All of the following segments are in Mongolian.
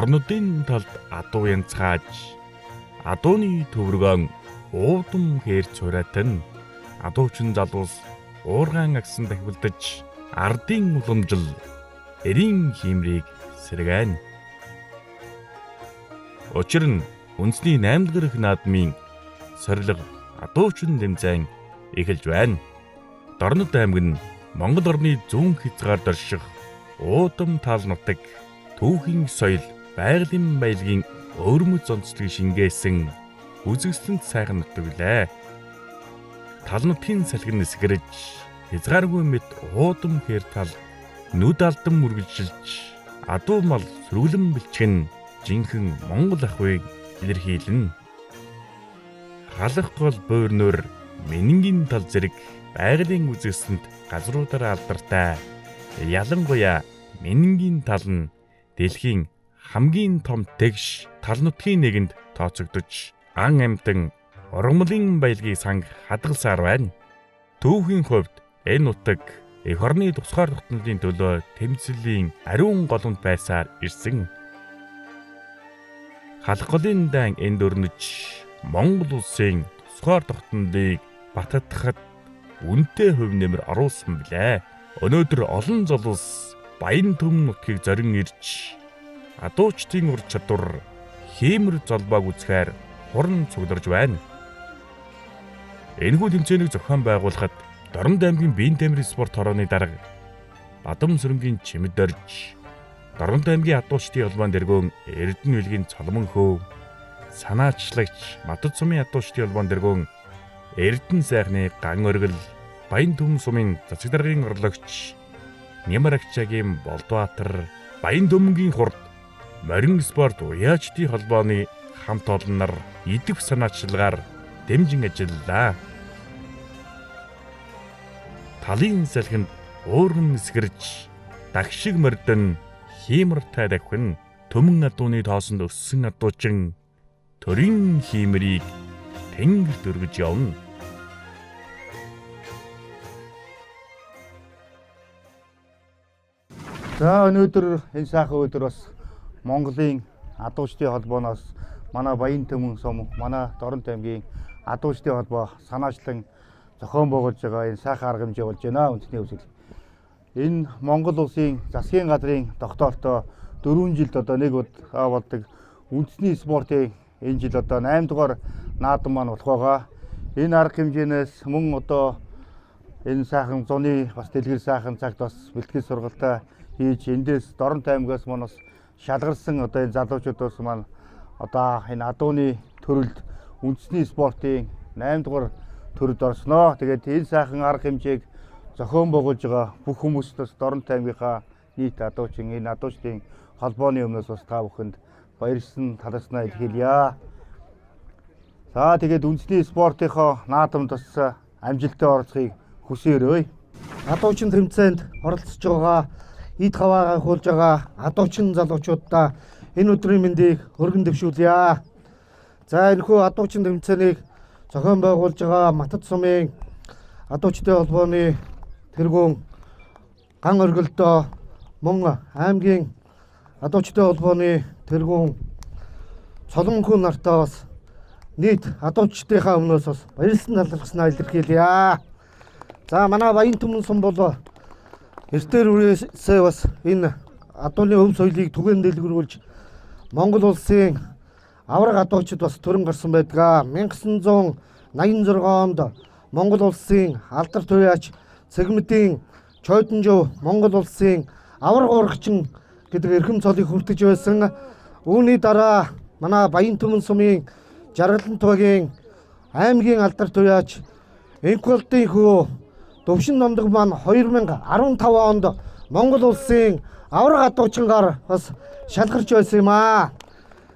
дорнодын талд адуу янцгааж адууны төвөргөн уудам хээр цураатан адуучин залуус уургаан агсан дахивлдаж ардын уламжил эрийн хиймрийг сэргэн. Учир нь үндэсний 8 дахь наадмын сорилго адуучин тэмцээн эхэлж байна. Дорнод аймаг нь Монгол орны зүүн хязгаар дорших уудам тал нутаг түүхийн соёл байгалийн баялагын өвөрмөц онцлогийг шингээсэн үзэсгэлэнт сайхан нутаг билээ. Тал нутгийн салхин нэсгэрэж хязгааргүй мэт уудам хээр тал нүд алдан мөргөлжилж адуу мал сөргөлөн бэлчгэн жинхэнэ Монгол ахуйг илэрхийлнэ. Халах гол буйрноор менингийн тал зэрэг байгалийн үзэсгэлэнт газруудаар алдартай. Ялангуяа менингийн тал нь дэлхийн хамгийн том тэгш тал нутгийн нэгэнд тооцогдож ан амьтан ургамлын баялагийг санг хадгалсаар байна. Түүхийн хувьд энэ нутаг эх орны тусгаар тогтнолын төлөө тэмцэлийн ариун голомт байсаар ирсэн. Халах голын дан энд өрнөж Монгол улсын тусгаар тогтнолыг баттгахад үнэтэй хөв нэмэр оруулсан билээ. Өнөөдөр олон залуус Баян Төмөн нутгийг зорин ирж адуучдын ур чадвар хиймэр золбоог үзэхээр хуран цугларж байна. Энэхүү тэмцээнийг зохион байгуулахад Дорнод аймгийн биеийн тамирын спорт хорооны дарга Бадам сүрэнгийн чимэд орж Дорнод аймгийн адуучдын холбоон дэргөөн Эрдэнэ билгийн Цолмон хөө, санаачлагч Матад сумын адуучдын холбоон дэргөөн Эрдэнэ сайхны Ган оргил, Баян Төмөн сумын засаг даргын орлогч Нямар Агчаагийн Болдбаатар, Баян Төмөнгийн хурд Морин спорт уяачдын холбооны хамт олон нар идэх санаачлагаар дэмжин ажиллалаа. Талын салхинд уурган нэсгэрж дагшиг мордон хиймэртэй давхин төмөн адууны тоосонд өссөн адуучин төрийн хиймэрийг тэнгэрт өргөж явна. За өнөөдөр энэ сайхан өдөр бас Монголын адуучдын холбооноос манай Баян Төмөн сум, манай Дорнод аймгийн адуучдын холбоо санаачлан зохион байгуулж байгаа энэ сайхан арга хэмжээ болж байна. Үндэсний өвсгөл. Энэ Монгол улсын засгийн газрын тогтоолтоо 4 жилд одоо нэг удаа болдог үндэсний спортын энэ жил одоо 8 дугаар наадам маань болох байгаа. Энэ арга хэмжээнээс мөн одоо энэ сайхан зуны бас дэлгэр сайхан цагт бас бэлтгэл сургалтаа хийж эндээс Дорнод аймгаас маань бас шалгарсан одоо энэ залуучуудаас маань одоо энэ адууны төрөлд үндэсний спортын 8 дугаар төрөлд орсноо. Тэгээд энэ сайхан арга хэмжээг зохион байгуулж байгаа бүх хүмүүстээс Дорнод аймгийнхаа нийт адуучин энэ адуучдын холбооны өмнөөс бас та бүхэнд баярлсан талархснаа илэрхийлье. За тэгээд үндэсний спортынхоо наадамд бас амжилттай оролцохыг хүсээрэй. Адуучин тэмцээнд оролцож байгаа эд хаваагаа хуулж байгаа адуучин залуучуудаа энэ өдрийн мэндийг өргөн дэвшүүлье. За энэхүү адуучин тэмцээнийг зохион байгуулж байгаа Матад сумын адуучдын холбооны тэргүүн Ган оргилдоо мөн аймгийн адуучдын холбооны тэргүүн Цолмон хүү нартаа бас нийт адуучдынхаа өмнөөс бас баярлсан талархснаа илэрхийлье. За манай Баян Төмөн сум бол эртээр үрээсээ бас энэ адууны өв соёлыг түгээн дэлгэрүүлж Монгол улсын авраг адуучид бас төрөн гарсан байдаг. 1986 онд Монгол улсын алдар туяач Цэгмэдийн Чойдонжов Монгол улсын авраг урагчин гэдэг эрхэм цолыг хүртэж байсан. Үүний дараа манай Баян Төмөн сумын Жаргалан туяагийн аймгийн алдар туяач Энхвалдын хүү Дөвшин номдог маань 2015 онд Монгол улсын авраг адуучингаар бас шалгарч байсан юм аа.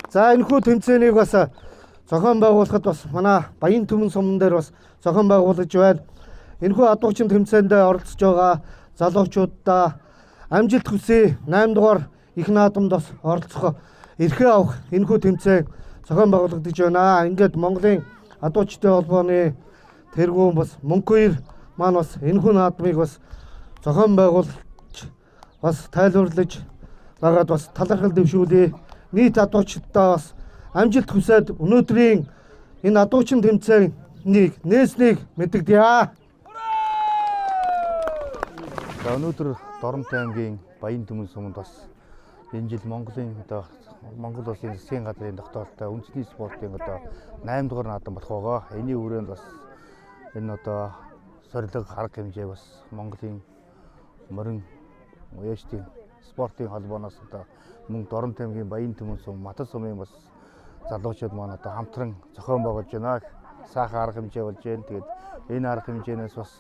За энэхүү тэмцээнийг бас зохион байгуулахад бас манай Баян Төмөн сумн дээр бас зохион байгуулж байна. Энэхүү адуучин тэмцээнд оролцож байгаа залуучуудаа амжилт хүсье. 8 дугаар их наадамд бас оролцох эрхээ авах энэхүү тэмцээн зохион байгуулагдаж байна. Ингээд Монголын адуучдын холбооны тэргүүн бас Мөнхбаяр маань бас энэхүү наадмыг бас зохион байгуулж бас тайлбарлаж байгаад бас талархал дэвшүүлээ. нийт адуучдаа бас амжилт хүсээд өнөөдрийн энэ адуучин тэмцээнийг нээснийг мэдэгдэе. За өнөөдөр Доронтой аймгийн Баян Түмэн суманд бас энэ жил Монгол улсын засгийн газрын тогтоолтой үндэсний спортын 8 дугаар наадам болох байгаа. Энийн хүрээнд бас энэ сорилго арга хэмжээ бас Монголын морин уяачдын спортын холбооноос мөн Доронтой аймгийн Баян Түмэн сум, Матад сумын бас залуучууд маань хамтран зохион байгуулж байна. Сайхан арга хэмжээ болж байна. Тэгээд энэ арга хэмжээнээс бас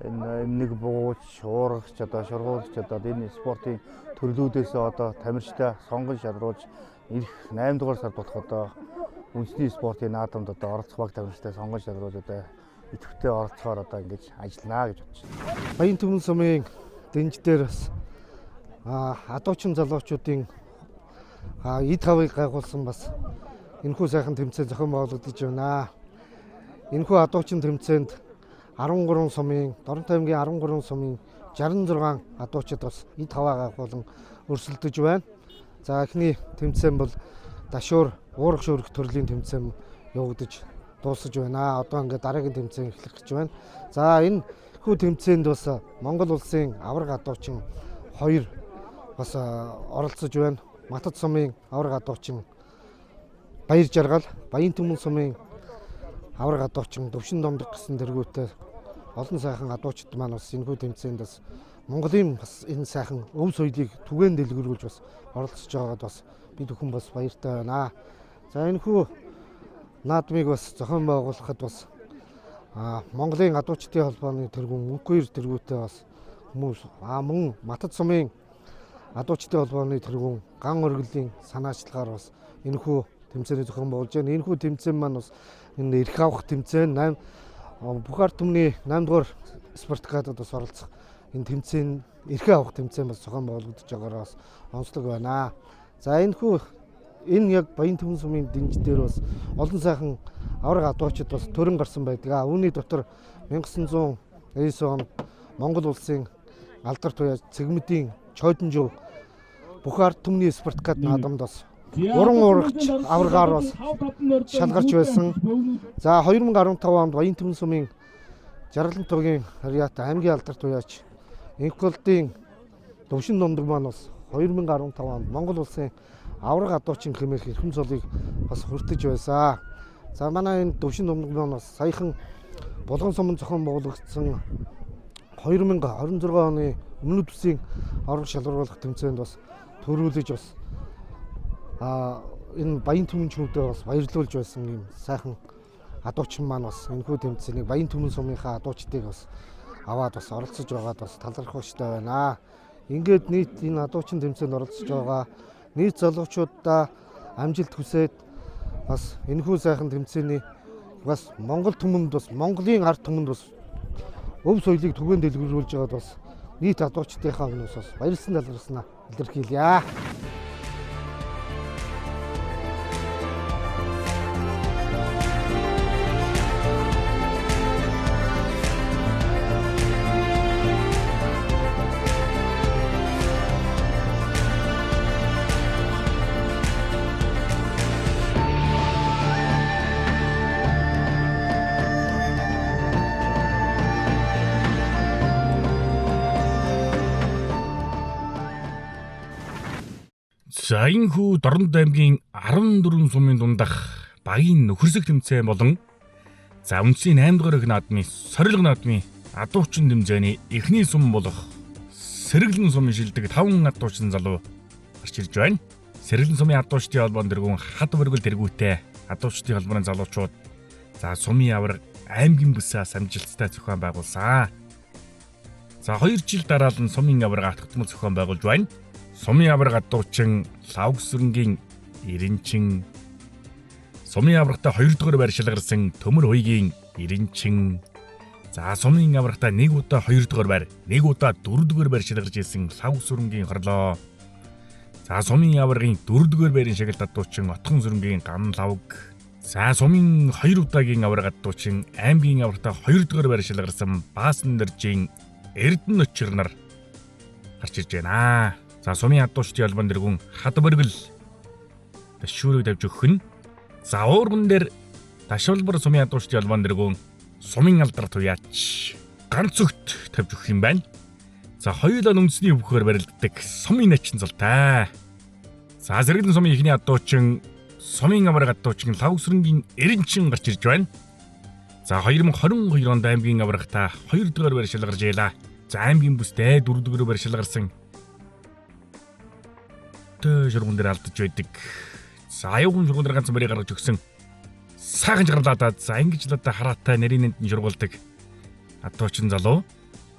энэ нэг бууч, уурагч, шургуулагч энэ спортын төрлүүдээс тамирчтай сонгон шалруулж ирэх 8 дугаар сард болох үндэсний спортын наадамд оролцох баг тамирчтай сонгон шалруулж идэвхтэй оролцохоор ингэж ажиллана гэж бодож байна. Баян Түмэн сумын дэнж дээр бас адуучин залуучуудын эд хавыг гайхуулсан бас энэхүү сайхан тэмцээн зохион байгуулагдаж байна. Энэхүү адуучин тэмцээнд 13 сумын, Доронтой аймгийн 13 сумын 66 адуучид бас эд хаваа гайхуулан өрсөлдөж байна. За эхний тэмцээн бол дашуур уурах шүүрэх төрлийн тэмцээн явагдаж дуусаж байна. Одоо ингээд дараагийн тэмцээн эхлэх гэж байна. За энэ хүү тэмцээнд бас Монгол улсын авраг адуучин 2 бас оролцож байна. Матад сумын авраг адуучин Баяр Жаргал, Баян Түмэн сумын авраг адуучин Дөвшин Домдог гэсэн тэргүүтээ олон сайхан адуучид маань бас энэхүү тэмцээнд бас Монголын бас энэ сайхан өв соёлыг түгээн дэлгэрүүлж бас оролцож байгаад бас бид бүхэн бас баяртай байна. За энэхүү наадмыг бас зохион байгуулахад бас Монголын адуучдын холбооны тэргүүн мөнхөөр тэргүүтээ бас хүмүүс мөн Матад сумын адуучдын холбооны тэргүүн ган оргилын санаачлагаар бас энэхүү тэмцээний зохион байгуулж байна. Энэхүү тэмцээн маань бас энэ эрх авах тэмцээн бүх ард түмний 8 дугаар спартакиадад бас оролцох энэ тэмцээн эрх авах тэмцээн бас зохион байгуулагдаж байгаагаа бас онцлог байна. За энэ яг Баян Түмэн сумын дэнж дээр бас олон сайхан авраг адуучид бас төрөн гарсан байдаг. Үүний дотор 1909 онд Монгол улсын алдар туяа цэгмэдийн Чойдонжов бүх ард түмний спартакиад наадамд бас уран уурагч аврагаар бас шалгарч байсан. За 2015 онд Баян Түмэн сумын Жаргалантугийн Хариат аймгийн алдар туяач Инколдын Дөвшин Домдог маань бас 2015 онд Монгол улсын авраг адуучин хэмээх эрхэм цолыг бас хүртэж байсан. За манай энэ Дөвшин Домдог маань бас саяхан Булган суманд зохион байгуулагдсан 2026 оны өмнөд үсгийн авраг шалгаруулах тэмцээнд бас төрүүлж бас энэ Баян Түмэн чөвдөө бас баярлуулж байсан юм сайхан адуучин маань бас энэхүү тэмцээнийг Баян Түмэн сумынхаа адуучдыг бас аваад бас оролцож байгаад бас талархахтай байна. Ингээд нийт энэ адуучин тэмцээнд оролцож байгаа нийт залуучуудаа амжилт хүсээд бас энэхүү сайхан тэмцээний бас Монгол түмэнд бас Монголын ард түмэнд бас өв соёлыг түгээн дэлгэрүүлж байгаад бас нийт адуучдынхаа өмнөөс бас баярлсан талархснаа илэрхийлье. За энэхүү Доронтой аймгийн 14 сумын дундах багийн нөхөрсөг тэмцээн болон за үндэсний 8 дугаар наадмын сорилго наадмын адуучин тэмцээний эхний сум болох Сэргэлэн сумын шилдэг 5 адуучин залуу гарч ирж байна. Сэргэлэн сумын адуучдын холбоон тэргүүн хад бөргөл тэргүүтэй адуучдын холбооны залуучууд за сумын авраг аймгийн бүсээс амжилттай зохион байгуулсан. За 2 жил дараалан сумын авраг атгатмал зохион байгуулж байна. Сумын авраг адуучин Лавгсүрэнгийн Ирэнчин, сумын аврагтаа 2 дугаар байр шалгарсан Төмөр хуйгийн Ирэнчин, за сумын аврагтаа 1 удаа 2 дугаар байр, 1 удаа 4 дугаар байр шалгарч ирсэн Лавгсүрэнгийн Хорлоо, за сумын аврагын 4 дугаар байрын шагалт адуучин Отхон сүрэнгийн Ган Лавг, за сумын 2 удаагийн авраг адуучин аймгийн аврагтаа 2 дугаар байр шалгарсан Баасан нэржийн Эрдэнэ очир нар гарч ирж байна. За сумын адуучдын холбоон тэргүүн хад бөргөл ташшуурыг тавьж өгөх нь. За уурган дээр ташвалбар сумын ядуучдын албан дэргүүн сумын алдар туяач ганц өгт тавьж өгөх юм байна. За хоёулаа үндэсний өвгөөр барилддаг сумын начин зултай. За зэрэглэн сумын ихний ядуучин сумын авраг ядуучин Лавсрынгийн Эренчин гарч ирж байна. За 2022 онд аймгийн аврагта 2 дугаар барьшил гарч ийлаа. За аймгийн бүстэй 4 дугаар барьшил гарсан. Шургуун дээр алдаж байдаг. За аюун шургуун дээр ганц мөрийг гаргаж өгсөн. Сайхан жагарлаад за ингэж л одоо хараатай нарийн нэнд шургуулдаг. Ядуучин залуу.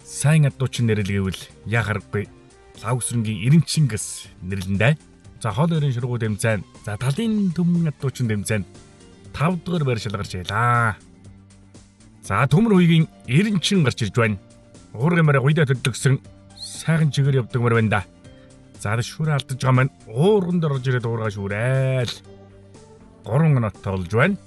Сайн ядуучин нэрлэгээвэл яхаргүй Лавсрынгийн Эренчин гэс нэрлэндэ. За хоол өрийн шургуу тэмцээн. За талын төмөн ядуучин тэмцээн 5 дугаар барьшил гарч ийлаа. За төмөр үеийн Эренчин гарч ирж байна. Уургын морийг уйдаа төлдөгсөн сайхан чигээр явдаг мөр байна да. За шүүрээ алдаж байгаа маань уурган дээр орж ирээд уургаа шүүрээл 3 минут тоглож байна.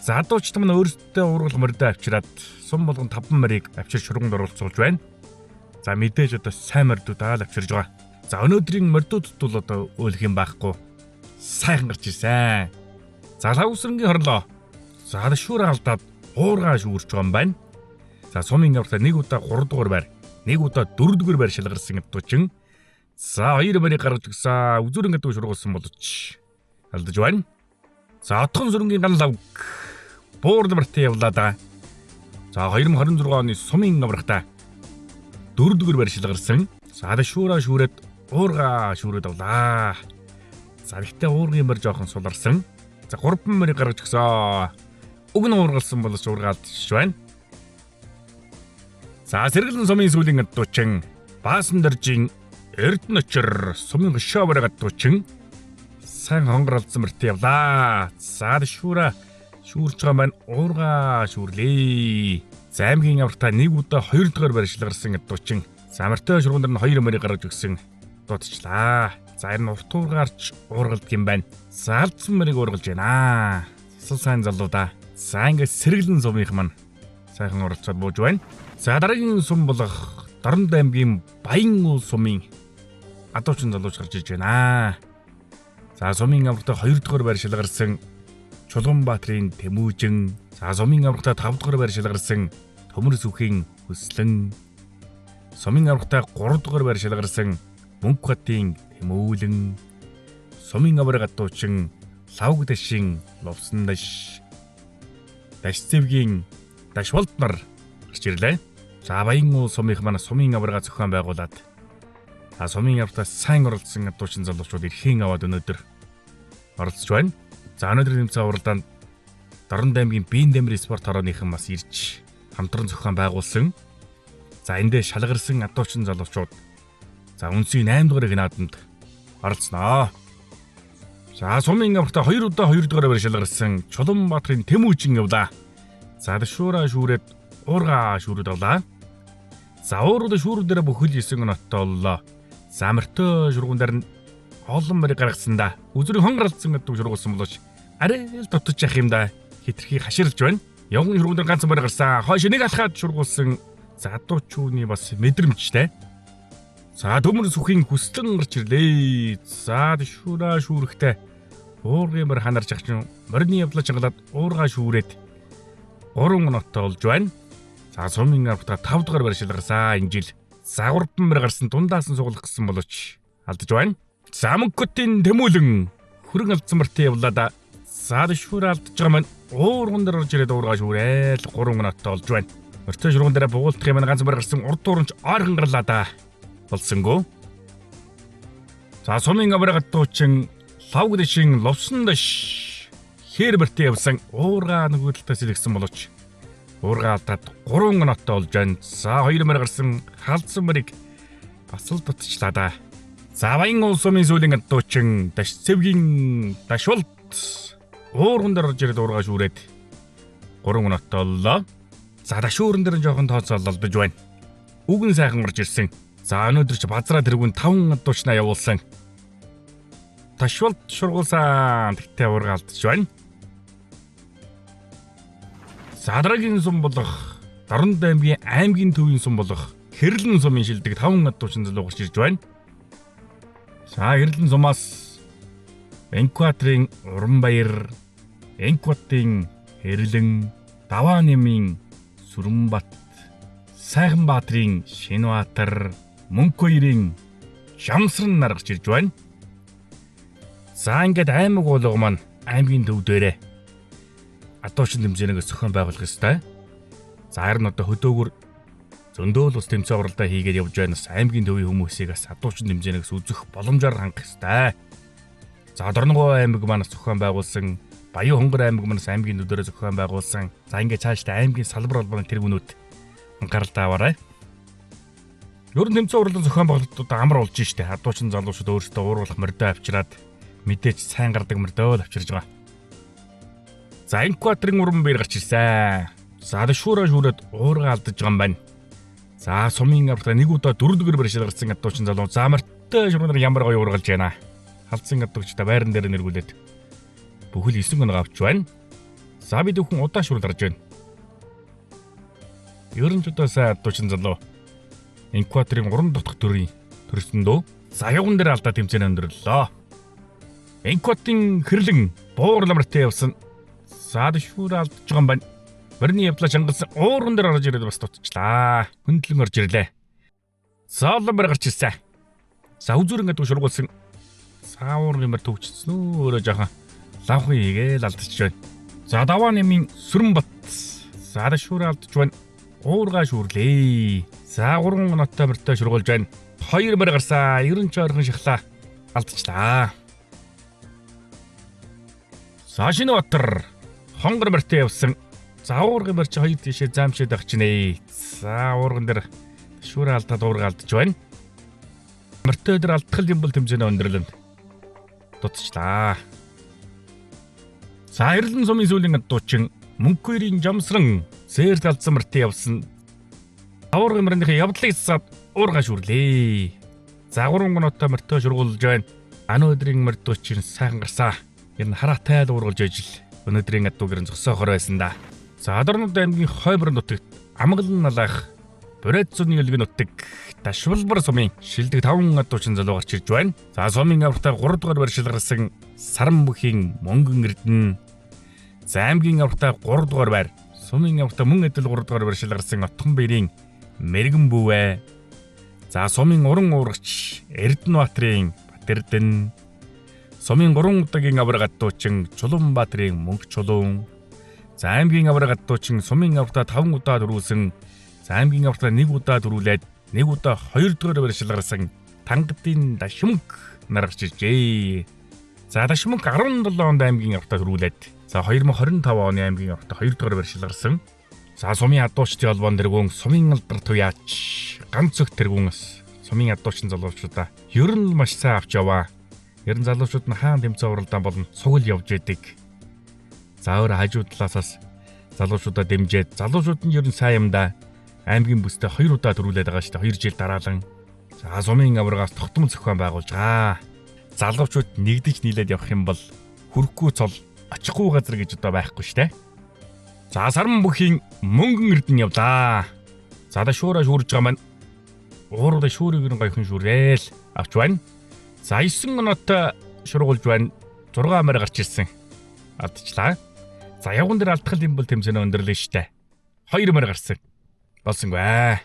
За ядуучт маань өөрсдөө уургал морьдоо авчираад сум болгон 5 морийг авчир шурганд оруулцуулж байна. За мэдээж одоо сайн морьдуудаа л авчирж байгаа. За өнөөдрийн морьдуудад бол одоо өөлөх юм байхгүй. Сайхан гарч ирсэн. За Лавсрынгийн хорлоо. За шүүрээ алдаад уургаа шүүрч байгаа юм байна. За сумын аврагта 1 удаа 3 дугаар байр, 1 удаа 4 дугаар байр шалгарсан ядуучин. За 2 морийг гаргаж өгсөн. Үзүүрийн ядуу шургуулсан боловч алдаж байна. За отхон сүрэнгийн ган лавг буур намартай явлаа да. За 2026 оны сумын аврагта 4 дугаар байр шалгарсан. За шүүрээ шүүрээд уургаа шүүрээд авлаа. За гэхдээ уургийн морь жоохон суларсан. За 3 морийг гаргаж өгсөн. Уг нь уургалсан боловч уургаа алдчих байна. За сэргэлэн сумын сүүлийн ядуучин Баасан дэржийн Эрдэнэчэр сумын хөшөөөр ядуучин сайн хонгоролцсон мөртөө явлаа. За шүүрээ шүүрч байгаа маань уургаа шүүрлээ. За аймгийн аврагта 1 удаа 2 дугаар барьшил гарсан ядуучин. За мөртөө шургуун дээр нь 2 морийг гаргаж өгсөн дуудчихлаа. За энэ урт уургаарч уургалдаг юм байна. За алдсан морийг уургалж байна. Засал сайн залуу да. За ингээд сэргэлэн сумынх маань сайхан оролцоод бууж байна. За дараагийн сум болох Дорнод аймгийн Баян уул сумын ядуучин залууч гарч ирж байна. За сумын аврагта 2 дугаар байршил гарсан Чулганбаатрын Тэмүүжин. За сумын аврагта 5 дугаар байршил гарсан Төмөр сүхийн Хөслөн. Сумын аврагта 3 дугаар байршил гарсан Мөнхбатын Тэмүүлэн. Сумын авраг ядуучин Лавг дашин Ловсон даш. Дашцэвгийн Дашвалтнар гарч ирлээ. За Баян уул сумынх манай сумын аврагаа зохион байгуулад сумын аврагтаа сайн оролцсон ядуучин залуучууд эрхийн аваад өнөөдөр оролцож байна. За өнөөдрийн тэмцээн уралдаанд Дорнод аймгийн биеийн дамирын спорт хорооныхан бас ирж хамтран зохион байгуулсан. За эндээ шалгарсан ядуучин залуучууд за үнсийн 8 дугаар гинаданд оролцсноо. За сумын аврагтаа 2 удаа 2 дугаар барьшил гарсан Чулганбаатрын Тэмүүжин явлаа. За шүүрээ шүүрээд уургаа шүүрээд авлаа. За уурууд шүүрүүдээр бүхэл 9 ноттой боллоо. За мөртөө шургуун дээр нь олон морийг гаргасан да. Үзүрийн хонгоролцсон гэдэг шургуулсан болооч арай л дутаж явах юм да. Хитрхи хаширлж байна. Явган шургуун дээр ганц морь гарсан. Хойш нэг алхаад шургуулсан. За ядуучууны бас мэдрэмжтэй. За төмөр сүхийн Хөслөн гарч ирлээ. За шүүрээ шүүрэхтэй уургийн морь ханарч ах чинь морины явдлаа чангалаад уургаа шүүрээд 3 ноттой болж байна. За сумын аврагта 5 дугаар барьшил гарсан энэ жил. За 3 мөр гарсан дундаас нь суглах гэсэн боловч алдаж байна. За Мөнхбатын Тэмүүлэн хөрөн алдсан мөртөө явлаа да. За шүүрээ алдаж байгаа маань уурган дээр орж ирээд уургаа шүүрээл 3 ноттой болж байна. Мөртөө шургуун дээр бугуулдах юм ганц мөр гарсан урд дууранч ойрхон гарлаа да. Болсонгүй. За сумын авраг ядуучин Лавг дашин Ловсон даш хээр мөртөө явсан уургаа нөгөө талаас илгэсэн боловч уургаа алдаад 3 ноттой болж байна. За 2 мөр гарсан халдсан мөрийг бас л дутчлаа да. За Баян уул сумын сүүлийн ядуучин Дашцэвгийн Дашвалт уурган дээр орж ирээд уургаа шүүрээд 3 ноттой боллоо. За дашууран дээр жоохон тооцоол алдаж байна. Үгэн сайхан орж ирсэн. За өнөөдөр ч базраа тэргүүн 5 ядуучнаа явуулсан. Дашвалт шургуулсан. Тэгтээ уургаа алдаж байна. За дараагийн сум болох Дорнод аймгийн төвийн сум болох Хэрлэн сумын шилдэг 5 ядуучин залуу гарч ирж байна. За Хэрлэн сумаас Энкватрийн Уранбаяр, Энкватын Хэрлэн, Даваанемийн Сүрэнбат, Сайханбаатрийн Шинбаатар, Мөнхбаярын Жамсран наргарч ирж байна. За ингээд аймаг болгоо маань аймгийн төв дээрээ адуучин тэмцээнээс зохион байгуулах ёстой. За харин одоо хөдөөгөр зөндөөл ус тэмцээн уралдаа хийгээд явж байнаас аймгийн төвийн хүмүүсийг бас адуучин тэмцээнээс үзэх боломжоор хангах ёстой. За Дорногов аймаг манаас зохион байгуулсан, Баян Хонгор аймаг манаас аймгийн төв дээрээ зохион байгуулсан. За ингээд цаашдаа аймгийн салбар холбооны тэргүүнүүд анхааралтай аваарай. Ер нь тэмцээн уралдаан зохион байгуулалтууд амар болж штэ. Адуучин залуучууд өөрсдөө ууруулах мордоо авчираад мэдээч сайн гардаг мордоо л авчирж байгаа. За Энкватрийн Уранбаяр гарч ирсэн. За шүүрээд уурга алдаж байгаа юм байна. За сумын аврагтаа нэг удаа 4 дэгэр барьшил гарсан адуучин залуу за мартай шуурнаар ямар гоё уургалж байна. Халдсан адуугчдаа байран дээр нэргүүлээд бүхэл 9 гоног авч байна. За бид бүхэн удаа шуурларж байна. Ер нь ч удаа сайн адуучин залуу Энкватрийн уран дотох төрийн төрсөндөө загявган дээр алдаа тэмцээн өндөрлөө. Энкватын Хэрлэн буугламартай явсан. Саад шүүрээ алдаж байгаа юм байна. Барны явдлаа чангалсан уурган дээр орж ирээд бас дутчлаа. Хөндлөн орж ирлээ. Заалмар гарч ирсэн. За үзүүр ингээд шургуулсан. Саавуурын мөр төвчсөн өөрөө жаахан лавхан хийгээл алдчих байна. За Даваанемийн Сүрэнбат. За шүүрээ алдаж байна. Уургаа шүүрлээ. За 3 ноттой мөртөө шургуулж байна. 2 мөр гарсан. 90 ойрхон шахлаа. Алдчихлаа. За Шинбаатар Хонгор мөртөө явсан. За уургын мөр чи 2 тийшээ заамшаад авч нэ. За уурган дээр шүүрээ алдаад уурга алдаж байна. Мөртөө дээр алдтал юм бол тэмцээнэ өндөрлөнд дутчлаа. За Хэрлэн сумын сүүлийн адуучин Мөнхбаярын Жамсран сэрд алдсан мөртөө явсан. Уургын мөрийнхээ явдлыг засаад уурга шүүрлээ. За 3 ноттой мөртөө шургуулж байна. Аны өдрийн мөртөө чинь сайхан гарсаа. Ер нь хараатай л уургалж ажил. Өнөөдрийн адуугэр нь зогсоохоор байсан да. За Дорногов аймгийн Хойбор нутагт Амгалан налах Борид зүүнний өлгөн нутаг Дашвалбар сумын шилдэг 5 адуучин залуу гарч ирж байна. За сумын аврагтаа 3 дугаар барьшил гарсан Саранбүхийн Мөнгөн Эрдэнэ. За аймгийн аврагтаа 3 дугаар байр. Сумын аврагтаа мөн адил 3 дугаар барьшил гарсан Отгонбаярын Мэргэн Бүвэ. За сумын уран уургач Эрдэнэбаатрын Батэрдэн. Сумын 3 удаагийн авраг адуучин Чулуунбаатрын Мөнх Чулуун. За аймгийн авраг адуучин сумын аврагтаа 5 удаа дөрүүлсэн. За аймгийн аврагтаа 1 удаа дөрүүлээд 1 удаа 2 дугаар барьшил гарсан Тангадын Дашмөнх нар гарч иржээ. За Дашмөнх 17 онд аймгийн аврагтаа дөрүүлээд за 2025 оны аймгийн аврагтаа 2 дугаар барьшил гарсан. За сумын адуучдын холбоон тэргүүн сумын алдар туяач ганц өх тэргүүнээс сумын адуучин залуучуудаа ер нь маш сайн авч яваа. Ер нь залуучууд нь хаан тэмцээн уралдаан болон цугл явж идэг. За өөр хажуу талаасаас залуучуудаа дэмжиж залуучууд нь ер нь сайн юм да. Аймгийн бүстэй 2 удаа дөрүүлээд байгаа шүү дээ. 2 жил дараалан. За сумын аврагаас тогтмол зохион байгуулж байгаа. Залуучууд нэгдэж нийлээд явах юм бол хүрхгүй цол очихгүй газар гэж одоо байхгүй шүү дээ. За Саранбүхийн Мөнгөн Эрдэнэ явлаа. За шүүрээ шүүрж байгаа маань. Ууруудаа шүүрийг нь гойхон шүүрээл авч байна. За 9 ноттой шургуулж байна. 6 мөр гарч ирсэн. Алдчихлаа. За явган дээр алдтал юм бол тэмцээнэ өндөрлөө штэ. 2 мөр гарсан. Болсонгүй.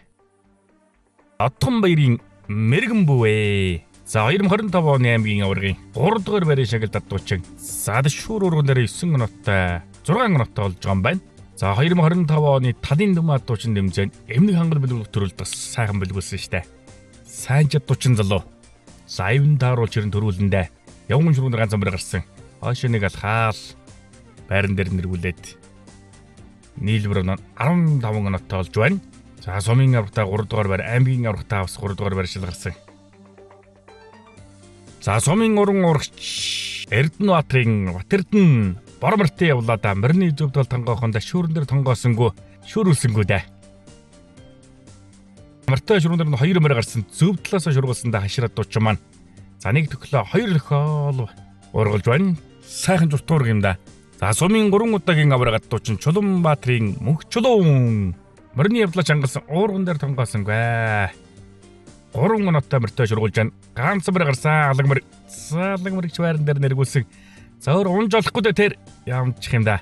Отгонбаярын Мэргэн Бүвэ. За 2025 оны аймгийн аваргын 3 дугаар байрын шагналд адуучин. За шүүр уурган дээр 9 ноттой 6 ноттой болж байгаа юм байна. За 2025 оны талын дүм адуучин тэмцээнд эмнэг хангал бэлгүүлэх төрөлд бас сайхан бэлгүүлсэн штэ. Сайн ч адуучин залуу. За аюун тааруулж ирэн төрүүлэндээ явган шүрүүнээр ганц амбар гарсан. Хойш нэг алхаал байран дээр нэргүүлээд нийлбэр 15 ноттой болж байна. За сумын аврагтаа 3 дугаар байр, аймгийн аврагтаа бас 3 дугаар байршил гарсан. За сумын уран уургач Эрдэнэбаатрын Батэрдэн бор мөртөө явлаа да. Мөрний зөвд бол тонгоохонд шүүрэн дээр тонгоосонгүй шүүрүүлсэнгүй да. Мөртөө шүүрэн дээр 2 мөр гарсан. Зөв талаас шургуулсан да хашир адуучин маань. За нэг төглөө 2 лөхөөл ургалж байна. Сайхан зуртуур юм да. За сумын 3 удаагийн авраг адуучин Чулуунбаатрын Мөнх Чулуун. Мөрний явдлаа чангалсан уурган дээр тонгоосонгүй. 3 минуттай мөртөө шургуулж байна. Ганц мөр гарсан алагмэр. Алагмэрч байран дээр нэргүүлсэн. За өөр унж олохгүй дээ тэр ямчих юм да.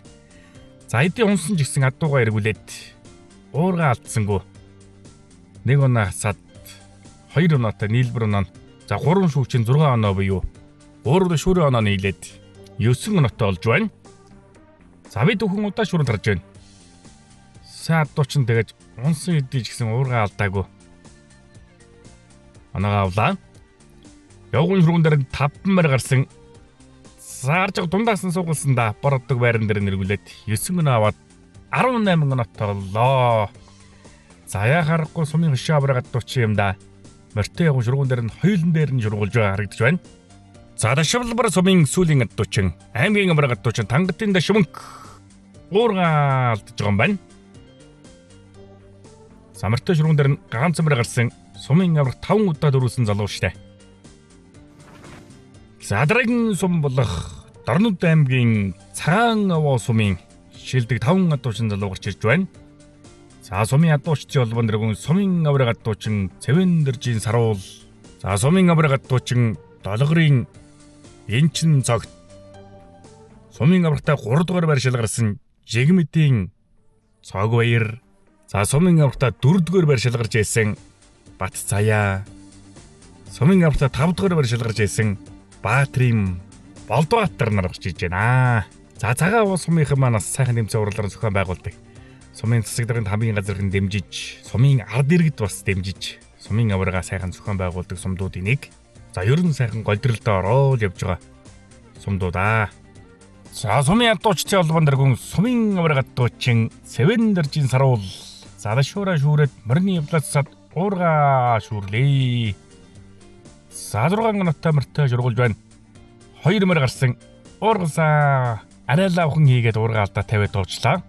За эдийн унсан ч гэсэн адуугаа эргүүлээд уурга алдсангүй. 1 оноо хасаад 2 оноотой нийлбэр оноо. За 3 шүүгчийн 6 оноо буюу 3 шүүрийн оноо нийлээд 9 оноотой болж байна. За бид бүхэн удаа шүүрэнд гарч байна. Сайн адуучин тэгэж унсан эдийн ч гэсэн уурга алдаагүй. Оноогоо авлаа. Явгын шүргэн дээр 5 мөр гарсан. Саарж дундаас нь суугалсан да. Бороддог байран дээр нэргүүлээд 9 өнөө аваад 18 өнөөт толлоо. За яа харахгүй сумын хөшөө аврагад дуучих юм да. Мөртөө явгын шүргэн дээр нь хоёулын дээр нь шургуулж байгаа харагдаж байна. За дашвалбар сумын сүүлийн адуучин аймгийн аврагад дуучин тангатын дашмөнг уурга алдж байгаа юм байна. За мөртөө шүргэн дээр нь ганц мөр гарсан сумын авраг 5 удаа дөрүүлсэн залуу штэ. За дараагийн сум болох Дорнод аймгийн Цагаан овоо сумын шилдэг 5 адуучин залуу гарч ирж байна. За сумын адуучдын холбоон дэргэн сумын авраг адуучин Цэвэн дэржийн саруул. За сумын авраг адуучин Долгорын Энчин цогт. Сумын аврагтай 3 дугаар байр шил гарсан Жигмэтийн Цог баяр. За сумын аврагтай 4 дугаар байр шил гарч ирсэн Бат Цаяа. Сумын аврагтай 5 дугаар байр шил гарч ирсэн Баатрим Болдбаатар нар гарч иж байна. За цагаан овоо сумынхан маань бас сайхан тэмцээн уралдаан зохион байгуулдаг. Сумын засаг дарганд хамгийн газархан дэмжиж, сумын ард иргэд бас дэмжиж, сумын аврагаа сайхан зохион байгуулдаг сумдуудын нэг. За ер нь сайхан голдролтой ороод явж байгаа сумдуудаа. За сумын адуучдын холбоон дэргэн сумын авраг адуучин Цэвэн дэржийн саруул. За дашуура шүүрээд мөрний явлаасад уурга шүүрлээ. За 6 өнөөтэй мөртөө шургуулж байна. 2 мөр гарсан. Уургасаа арай лавхан хийгээд уурга алдаа тавиад дуурчлаа.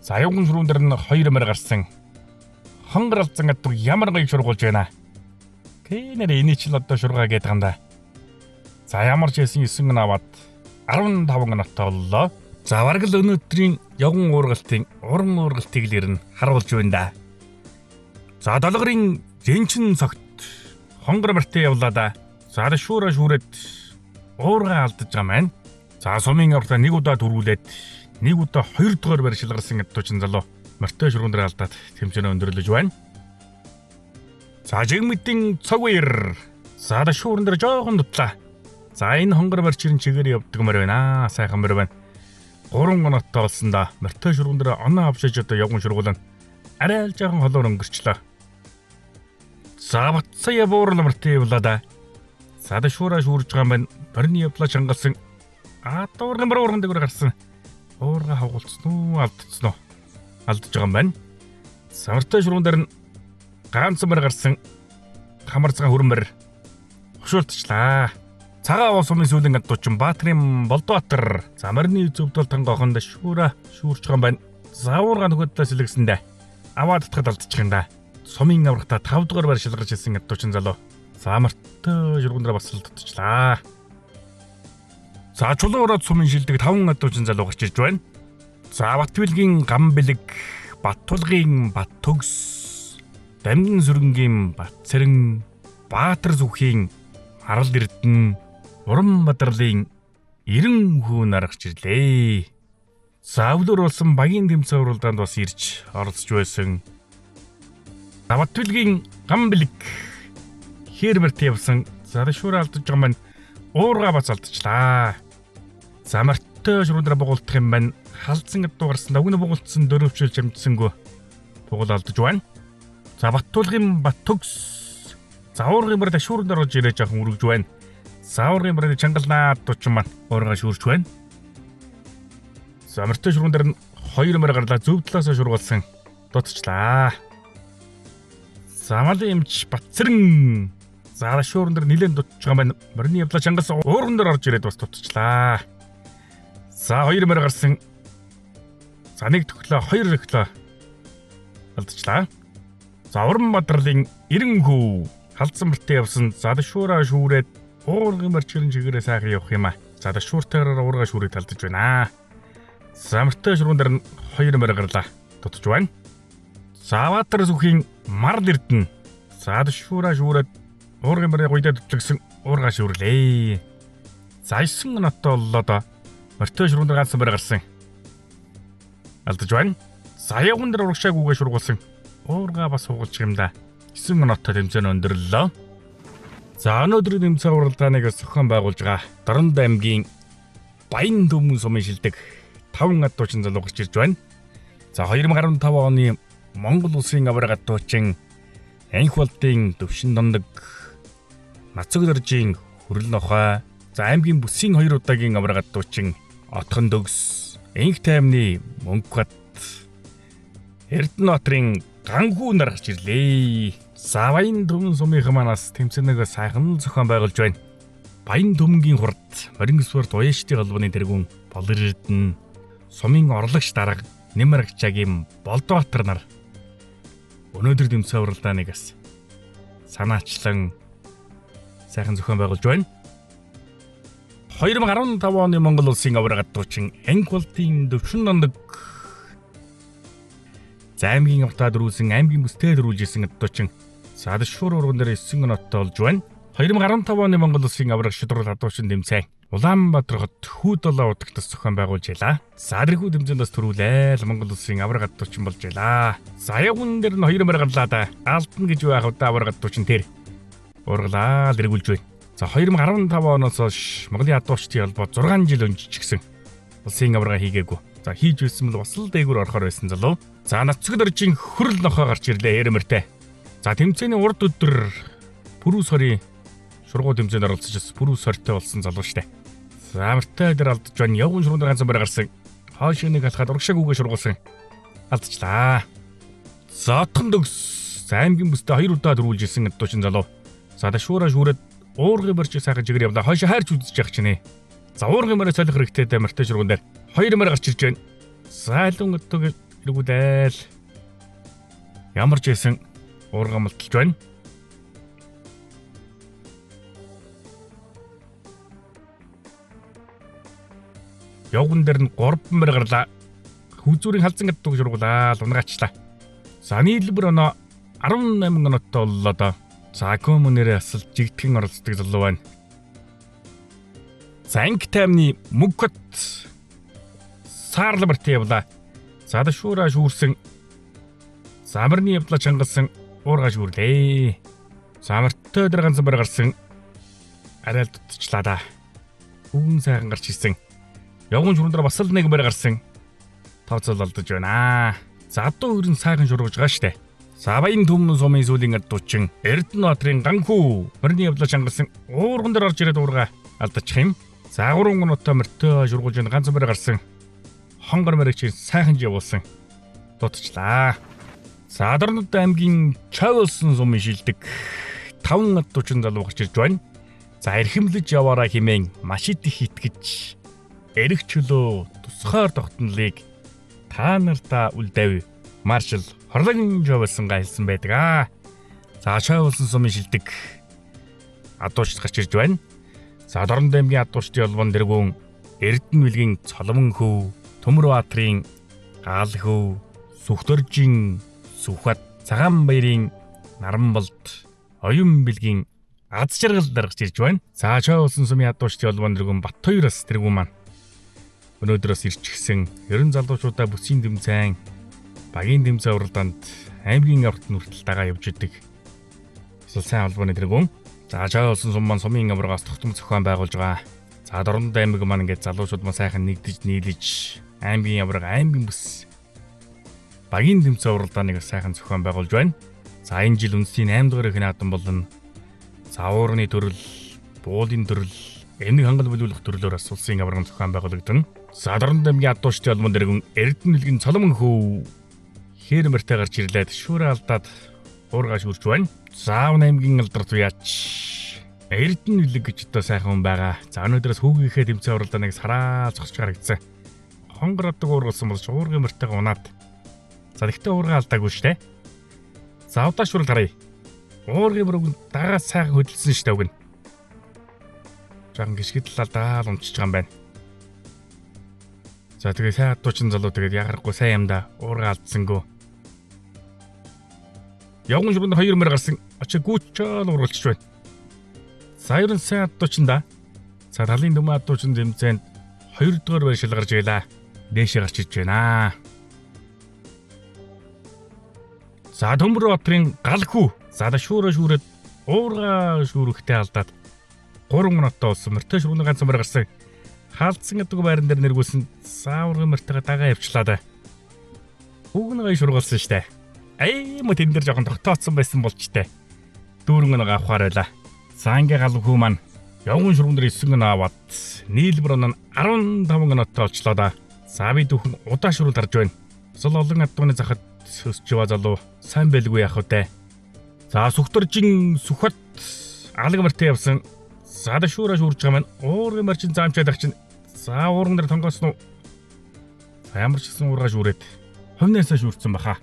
За явган шүрүүн дээр нь 2 мөр гарсан. Хонгор алдсан адуу ямар гоё шургуулж байна. Кэнэр энэ ч л одоо шургаа гээд байгаа юм да. За ямар ч хэсэн 9 гэн аваад 15 гэнэтэй боллоо. За бараг л өнөөдрийн явган уургалтын уран уургалтыг л ирнэ харуулж байна да. За Долгорын Энчин цогт хонгор мөртөө явлаа да. За шүүрэ шүүрээд уурга алдаж байгаа маань. За сумын аврагтаа 1 удаа дөрвүүлээд 1 удаа 2 дугаар байр шил гарсан адуучин залуу мөртөө шүргэн дээр алдаад тэмцээнэ өндөрлөж байна. За Жигмэтийн Цог баяр. За шүүрэн дээр жоохон дутлаа. За энэ хонгор барьчирын чигээр явдаг мөр байна. Сайхан мөр байна. 3 гоноттой болсон да. Мөртөө шүргэн дээр оноо авчиж одоо явган шургуулна. Арай л жоохон холоор өнгөрчлөө. За Батцая буурлал мөртөө явлаа да. За шүүрэ шүүрж байгаа юм байна. Борны явлаа чангалсан. Дуурган уурган дээр гарсан. Уурга хавгалцсан уу, алдчихсан уу? Алдж байгаа юм байна. Самартай шүргэн дээр нь ганц мөр гарсан. Хамарцгаан хөрмөр хушуултчлаа. Цагаан овоо сумын сүүлийн адуучин Баатрим Болдбаатар. За морины зөвдөл тангохонд шүүрэ шүүрж байгаа юм байна. За уурга нөхөдлөө сэлгэсэндээ аваад татхад алдчих юм да. Сумын аврагтаа 5 дугаар байр шил гарч ирсэн адуучин залуу. За мөртөө шүргэн дээр бас алдчихлаа. За чулуун ороод сумын шилдэг 5 адуучин залуу гарч ирж байна. За Батбэлгийн Гам бэлэг, Баттулгын Бат төгс, Дамгин сүрэнгийн Бат цэрэн, Баатар зүхийн Харал эрдэн, Уран Бадрлын 90 хүн гарч ирлээ. За өвлөр болсон багийн тэмцээн уралдаанд бас ирж оролцож байсан. Батбэлгийн Гам бэлэг хэрмэрт явсан. За шүүрэ алдаж байгаа маань уурга бац алдчихлаа. За мөртөө шүрүүндрэ бугуулдах юм байна. Халдсан адуу гарсан. Өгнө бугуулдсан дөрөвчл жамдсангүй. Бугуул алдаж байна. За Баттулгын Бат төгс. За уургын мөр шүүрэнд орж ирэж жоохон үргэж байна. За уургын мөр чангалнаа дуучин маань уурга шүүрч байна. За мөртөө шүрүүн дээр нь 2 мөр гарлаа зөв талаас шургуулсан. Дутчлаа. За малын эмч Батцэрэн. За шүүрэн дээр нилээн дутж байгаа маань морины явлаа чангас уурган дээр орж ирээд бас дутчлаа. За 2 мөр гарсан. За 1 төглөө 2 төглөө алдчихлаа. За Уран Бадрлын 90 хүү халдсан мөртөө явсан. За шүүрэ шүүрээд уургын мөрчрэн чигээрээ сайхан явах юм аа. За шүүртээр уурга шүүрийг талдаж байна. За мөртөө шүүрэн дээр нь 2 мөр гарлаа дутж байна. За Баатар зүхийн Марл эрдэнэ Саадшуура шүүрээд уургын барыг гуйдад төтлөгсөн уургаа шүүрлээ. За 9 минутаа боллоо. Мөртөө шүрүүнд ганцсан барь гарсан. Алдаж байна. Саяхан дээр урагшаагүйгээ шургуулсан. Уургаа бас хугалчих юм да. 9 минутаа тэмцээн өндөрлөө. За өнөөдрийн тэмцээн уралдааныг зохион байгуулж байгаа Дорнод аймгийн Баян Төмөн сумын шилдэг 5 адуучин залуу гарч ирж байна. За 2015 оны Монгол улсын авраг адуучин Анх болтын Төвшин Дондог, Нацаг дөржийн Хөрөл нохой, за аймгийн бүсийн 2 удаагийн авраг адуучин Отхон Дөгс, Анх таймны Мөнхбат, Эрдэнэтрийн Ганхүү нар гарч ирлээ. За Баян Төмөн сумынхан манаас тэмцээнийгээ сайхан зохион байгуулж байна. Баян Төмөнгийн хурд морин спорт уяачдын холбооны тэргүүн Болор Эрдэнэ, сумын орлогч дарга Нэмэргчаагийн Болдбаатар нар өнөөдөр тэмцээн уралдааныг бас санаачлан сайхан зохион байгуулж байна. 2015 оны Монгол улсын авраг адуучин Анх болтын Төвшин Дондог, за аймгийн автаа дөрүүлсэн аймгийн бүстэй дөрүүлжсэн адуучин Саадшуур урган дээр 9 минутаа болж байна. 2015 оны Монгол улсын авраг шудрал адуучин тэмцээн Улаанбаатар хот Хүүдолоо удагтас зохион байгуулж ялаа. Саадрихүү тэмцээндээс төрүүлээл Монгол улсын авраг адуучин болж ялаа. Саяхан дээр нь 2 мөр гарлаа. Алтан гэж байх удаа авраг адуучин тэр ургалаа эргүүлж байна. За 2015 оноос хойш Монголын адуучдын холбоо 6 жил өнжчихсэн. Улсын аврага хийгээгүй. За хийж байсан бол бас л дээгүүр орохоор байсан залуу. За Нацаг дөржийн Хөрөл нохой гарч ирлээ ярмэртэй. За тэмцээний урд өдөр Пүрүүс хорийн шургуу тэмцээнд оролцож Пүрүүс хортой болсон залуу штэ. За амартай дээр алдаж байна. Явган шургуунд ганцхан барь гарсан. Хойш нэг алхаад урагшаагүйгээ шургуулсан. Алдчихлаа. За Отхон Дөгс, за аймгийн бүстэй 2 удаа дөрүүлж ирсэн адуучин залуу. За Дашуура шүүрээд уургын барьж сайхан жигээр явлаа. Хойш хайрч үзэж явах чинь. За уургын барь солих хэрэгтэй амартай шургуун дээр 2 мөр гарч ирж байна. За алун өдөг эргүүлээл. Ямар ч байсан уурга малталж байна. Явган дээр нь 3 мөр гарлаа. Хүүзүүрийн халзан гаддаг шургуулаа, унгаачлаа. За нийлбэр оноо 18 минутаа боллоо доо. За коммунэрээ асал жигтгэн оролцдог залуу байна. За Анх таймны Мөнхбат Саарлбарт явлаа. За Дашуура шүүрсэн. Замарны явдлаа чангалсан уурга шүүрлээ. Замартай дээр ганцхан бар гарсан. Арай л дутчлаа да. Бүгэн сайхан гарч ирсэн. Явган шүрэн дээр бас л нэг бар гарсан. Тооцол алдаж байна. За адуу өрн сайхан шургаж байгаа штэ. За Баян Төмөн сумын сүүлийн адуучин Эрдэнэтрийн Ганхүү мөрний явдлаа чангалсан уурган дээр орж ирээд уурга алдчих юм. За 3 минутаа мөртөө шургуулж ганцхан бар гарсан. Хонгор мөрөгч сайхан явуулсан. Дутчлаа. За Дорнод аймгийн Чавлсан сумын шилдэг 5 адуучин залуу гарч ирж байна. За эрхэмлэж яваараа хэмээн маш их итгэж эрэх чөлөө тусгаар тогтнолыг та нартаа үлдэв. Маршал Хорлогын Чавлсан хэлсэн байдаг. За Чавлсан сумын шилдэг адуучд гарч ирж байна. За Дорнод аймгийн адуучдын холбоон дэргүүн Эрдэнэ билгийн Цоломон хөв, Төмөрбаатрийн Гаал хөв, Сүхдөржийн Сүхбат, Цагаан баярын Наранболд, Оюун билгийн Аз жаргал дарагч ирж байна. За Чавлсан сумын адуучдын холбоон дэргүүн Баттхоёроос дэргүүн маань өнөөдрөөс ирчихсэн 90 залуучуудаа бүсийн тэмцээн, багийн тэмцээн уралдаанд аймгийн аврагт нүртэл дагаа явж идэг. Эсвэл сайн холбооны дэргүүн. За Чавлсан сум маань сумын аврагаас тогтмол зохион байгуулж байгаа. За Дорнод аймаг маань ингээд залуучууд маань сайхан нэгдэж нийлж аймгийн авраг, аймгийн бүс, багийн тэмцээн уралдааныг сайхан зохион байгуулж байна. За энэ жил үндэсний 8 дугаар их наадам болон уурганы төрөл, буулын төрөл, эмнэг хангал бүлүүлэх төрлөөр бас улсын аврагын зохион байгуулагдана. За Дорнод аймгийн адуучдын холбоон дэргүүн Эрдэнэ билгийн Цоломон хөв хэрмэртэй гарч ирлээ. Шүүрэ алдаад уурга шүүрч байна. За аймгийн алдарт уяач Эрдэнэ билэг гэж одоо сайхан хүн байгаа. За өнөөдрөөс хүүгийнхээ тэмцээн уралдааныг сараа зогсож харагдсан. Хонгор одог уургалсан болж уургын мөртэйг унаад. За тэгтээ уурга алдаагүй штэ. За удаа шүрэл харъя. Уургын мөрөг дагаа сайхан хөдөлсөн штэ өгнө. Жаахан гიშгэдэл алдаал унчиж байгаа юм байна. За тэгээ сайн адуучин залуу тэгээд ягарахгүй сайн юм да уурга алдсангүй. Явган шүрүүнд 2 мөр гарсан. Очиг гүйчээл ургалж байна. За ерөн сайн адуучин да. За талын дүмэн адуучин тэмцээнд 2 дугаар байр шалгарж байлаа. Дээшээ гарч иж байна. За Төмөр Батрын гал хүү. За шүүрэ шүүрээд уурга шүүрэхтэй алдаад 3 минутаа болсон. Мөртөө шүүрний ганц мөр гарсан. Хаалцсан гэдэг байран дээр нэргүүлсэн. Зааваргын мөртөөгөө дагаа явчлаа да. Хүүгэн гай шургалсан штэ. Мо тэн дээр жоохон тогтооцсон байсан болж штэ. Дүүрэн нэг авахаар байла. За ингээ гал хүү маань явган шүргэн дээр 9 гэн аваад нийлбэр оноо 15 гэноттой олчлоо да. За би дүүхэн удаа шүрүүл гарч байна. Өсөл олон адууны захад өсч яваа залуу сайн байлгүй яах вэ? За сүхтөржин сүхбат алга мөртөө явсан. За шүүрэ шүүрж байгаа маань уургын марчин заамчаад ах чинь. За уурган дээр тонгоосон уу? Ямар ч гэсэн уургаа шүүрээд хөвнөөсөө шүүрсэн баха.